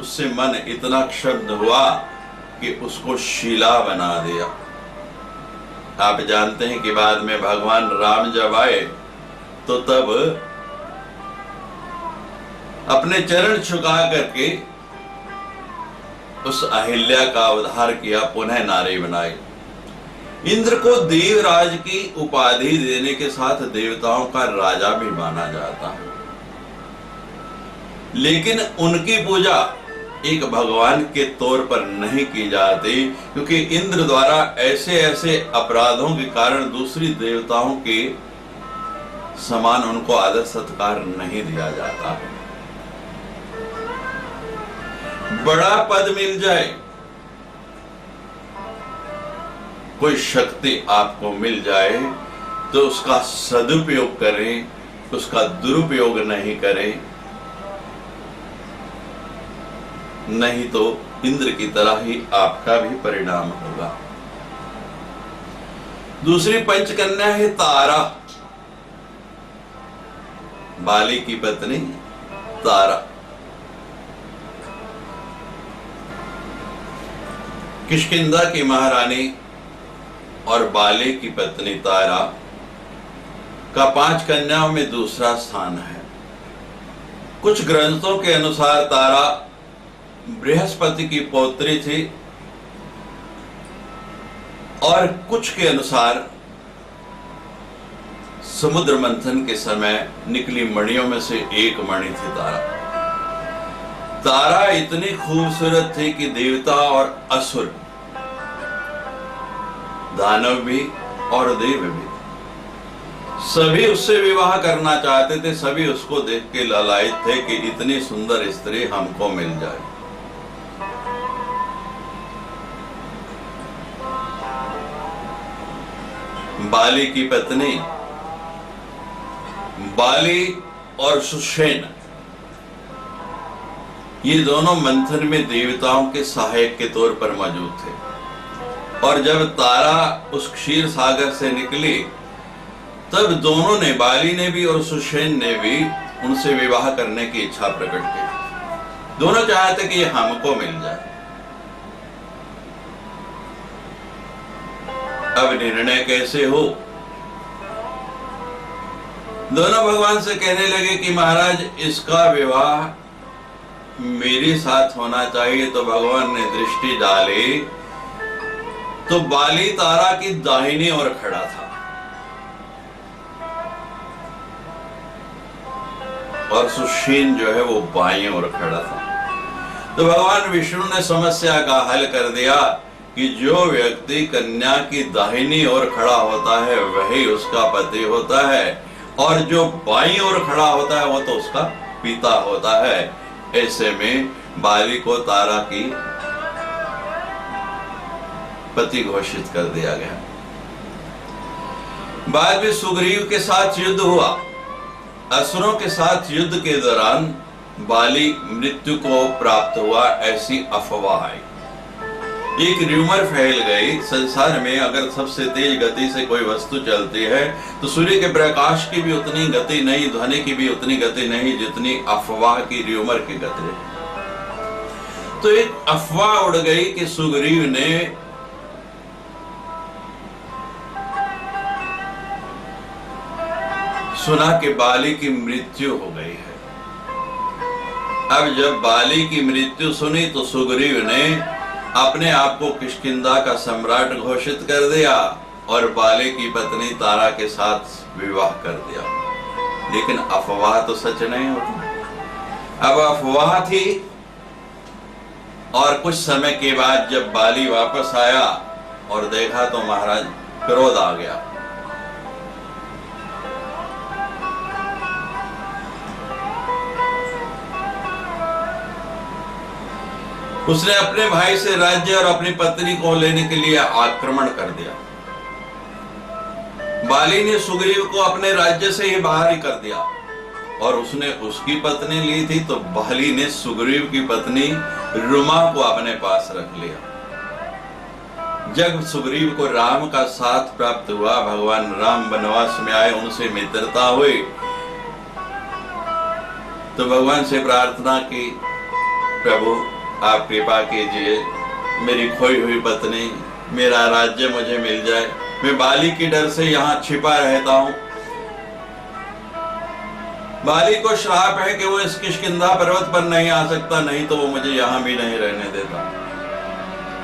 उससे मन इतना क्षुब्ध हुआ कि उसको शिला बना दिया। आप जानते हैं कि बाद में भगवान राम जब आए तो तब अपने चरण झुका करके उस अहिल्या का उद्धार किया, पुनः नारी बनाई। इंद्र को देवराज की उपाधि देने के साथ देवताओं का राजा भी माना जाता है, लेकिन उनकी पूजा एक भगवान के तौर पर नहीं की जाती, क्योंकि इंद्र द्वारा ऐसे ऐसे अपराधों के कारण दूसरी देवताओं के समान उनको आदर सत्कार नहीं दिया जाता है। बड़ा पद मिल जाए, कोई शक्ति आपको मिल जाए तो उसका सदुपयोग करें, उसका दुरुपयोग नहीं करें, नहीं तो इंद्र की तरह ही आपका भी परिणाम होगा। दूसरी पंचकन्या है तारा, बाली की पत्नी तारा। किष्किंधा की महारानी और बाली की पत्नी तारा का 5 कन्याओं में दूसरा स्थान है। कुछ ग्रंथों के अनुसार तारा बृहस्पति की पौत्री थी और कुछ के अनुसार समुद्र मंथन के समय निकली मणियों में से एक मणि थी तारा। तारा इतनी खूबसूरत थी कि देवता और असुर, दानव भी और देव भी, सभी उससे विवाह करना चाहते थे। सभी उसको देख के लालायित थे कि इतनी सुंदर स्त्री हमको मिल जाए। बाली की पत्नी बाली और सुषेण, ये दोनों मंथन में देवताओं के सहायक के तौर पर मौजूद थे। और जब तारा उस क्षीर सागर से निकली तब दोनों ने, बाली ने भी और सुषेण ने भी, उनसे विवाह करने की इच्छा प्रकट की। दोनों चाहते कि ये हमको मिल जाए। अब निर्णय कैसे हो? दोनों भगवान से कहने लगे कि महाराज, इसका विवाह मेरे साथ होना चाहिए। तो भगवान ने दृष्टि डाली तो बाली तारा की दाहिनी ओर खड़ा था और सुषेण जो है वो बाईं ओर खड़ा था। तो भगवान विष्णु ने समस्या का हल कर दिया कि जो व्यक्ति कन्या की दाहिनी ओर खड़ा होता है वही उसका पति होता है, और जो बाईं ओर खड़ा होता है वो तो उसका पिता होता है। ऐसे में बाली को तारा की पति घोषित कर दिया गया। बाद में सुग्रीव के साथ युद्ध हुआ। असुरों के साथ युद्ध के दौरान बाली मृत्यु को प्राप्त हुआ, ऐसी अफवाह आई। एक र्यूमर फैल गई संसार में, अगर सबसे तेज गति से कोई वस्तु चलती है तो सूर्य के प्रकाश की भी उतनी गति नहीं, ध्वनि की भी उतनी गति नहीं जितनी अफवाह की, र्यूमर की गति है। तो एक अफवाह उड़ गई कि सुग्रीव ने सुना कि बाली की मृत्यु हो गई है। अब जब बाली की मृत्यु सुनी तो सुग्रीव ने अपने आप को किष्किंधा का सम्राट घोषित कर दिया और बाली की पत्नी तारा के साथ विवाह कर दिया। लेकिन अफवाह तो सच नहीं होती। अब अफवाह थी, और कुछ समय के बाद जब बाली वापस आया और देखा तो महाराज क्रोध आ गया। उसने अपने भाई से राज्य और अपनी पत्नी को लेने के लिए आक्रमण कर दिया। बाली ने सुग्रीव को अपने राज्य से ही बाहर ही कर दिया और उसने उसकी पत्नी ली थी, तो बाली ने सुग्रीव की पत्नी रुमा को अपने पास रख लिया। जब सुग्रीव को राम का साथ प्राप्त हुआ, भगवान राम वनवास में आए, उनसे मित्रता हुई, तो भगवान से प्रार्थना की, प्रभु आप कृपा कीजिए, मेरी खोई हुई पत्नी, मेरा राज्य मुझे मिल जाए। मैं बाली की डर से यहाँ छिपा रहता हूँ। बाली को श्राप है कि वो इस किष्किंधा पर्वत पर नहीं आ सकता, नहीं तो वो मुझे यहाँ भी नहीं रहने देता।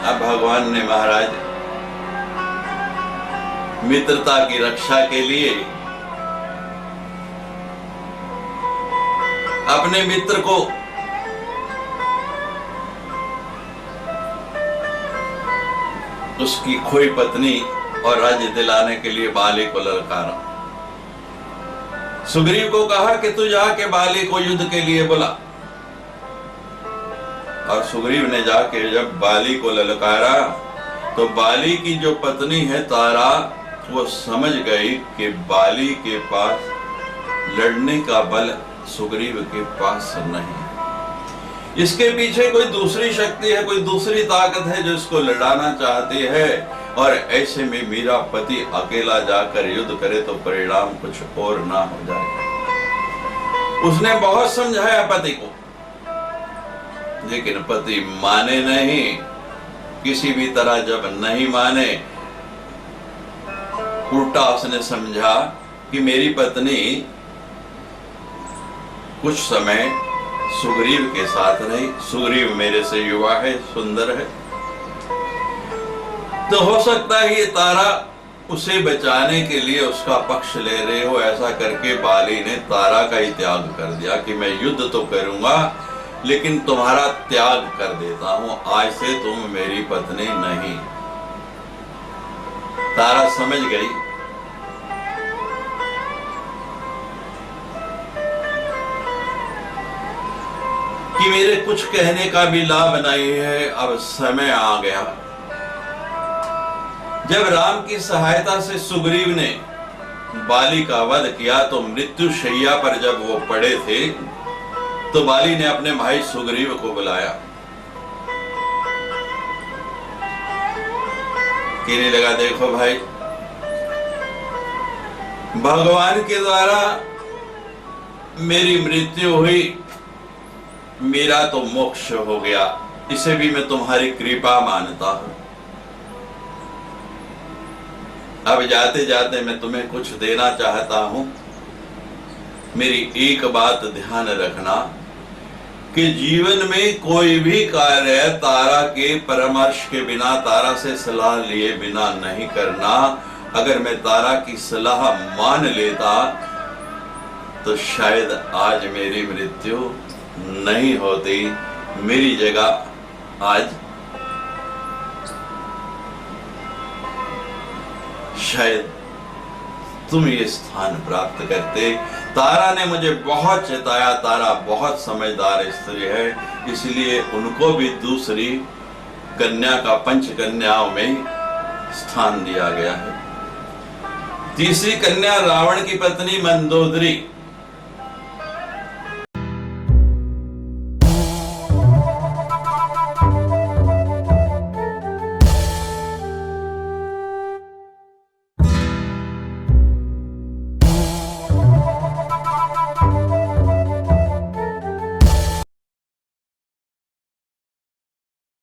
अब भगवान ने महाराज मित्रता की रक्षा के लिए अपने मित्र को उसकी खोई पत्नी और राज्य दिलाने के लिए बाली को ललकारा। सुग्रीव को कहा कि तू जाके बाली को युद्ध के लिए बुला। और सुग्रीव ने जाके जब बाली को ललकारा तो बाली की जो पत्नी है तारा, वो समझ गई कि बाली के पास लड़ने का बल सुग्रीव के पास नहीं। इसके पीछे कोई दूसरी शक्ति है, कोई दूसरी ताकत है जो इसको लड़ाना चाहती है, और ऐसे में मेरा पति अकेला जाकर युद्ध करे तो परिणाम कुछ और ना हो जाए। उसने बहुत समझाया पति को, लेकिन पति माने नहीं। किसी भी तरह जब नहीं माने, उल्टा उसने समझा कि मेरी पत्नी कुछ समय सुग्रीव के साथ रही, सुग्रीव मेरे से युवा है, सुंदर है, तो हो सकता है ये तारा उसे बचाने के लिए उसका पक्ष ले रहे हो। ऐसा करके बाली ने तारा का ही त्याग कर दिया कि मैं युद्ध तो करूंगा लेकिन तुम्हारा त्याग कर देता हूं, आज से तुम मेरी पत्नी नहीं। तारा समझ गई कि मेरे कुछ कहने का भी लाभ नहीं है, अब समय आ गया। जब राम की सहायता से सुग्रीव ने बाली का वध किया तो मृत्यु शैया पर जब वो पड़े थे तो बाली ने अपने भाई सुग्रीव को बुलाया। कहने लगा, देखो भाई, भगवान के द्वारा मेरी मृत्यु हुई, मेरा तो मोक्ष हो गया, इसे भी मैं तुम्हारी कृपा मानता हूं। अब जाते जाते मैं तुम्हें कुछ देना चाहता हूं। मेरी एक बात ध्यान रखना कि जीवन में कोई भी कार्य तारा के परामर्श के बिना, तारा से सलाह लिए बिना नहीं करना। अगर मैं तारा की सलाह मान लेता तो शायद आज मेरी मृत्यु नहीं होती, मेरी जगह आज शायद तुम ये स्थान प्राप्त करते। तारा ने मुझे बहुत चेताया, तारा बहुत समझदार स्त्री है, इसलिए उनको भी दूसरी कन्या का पंच कन्याओं में स्थान दिया गया है। तीसरी कन्या रावण की पत्नी मंदोदरी,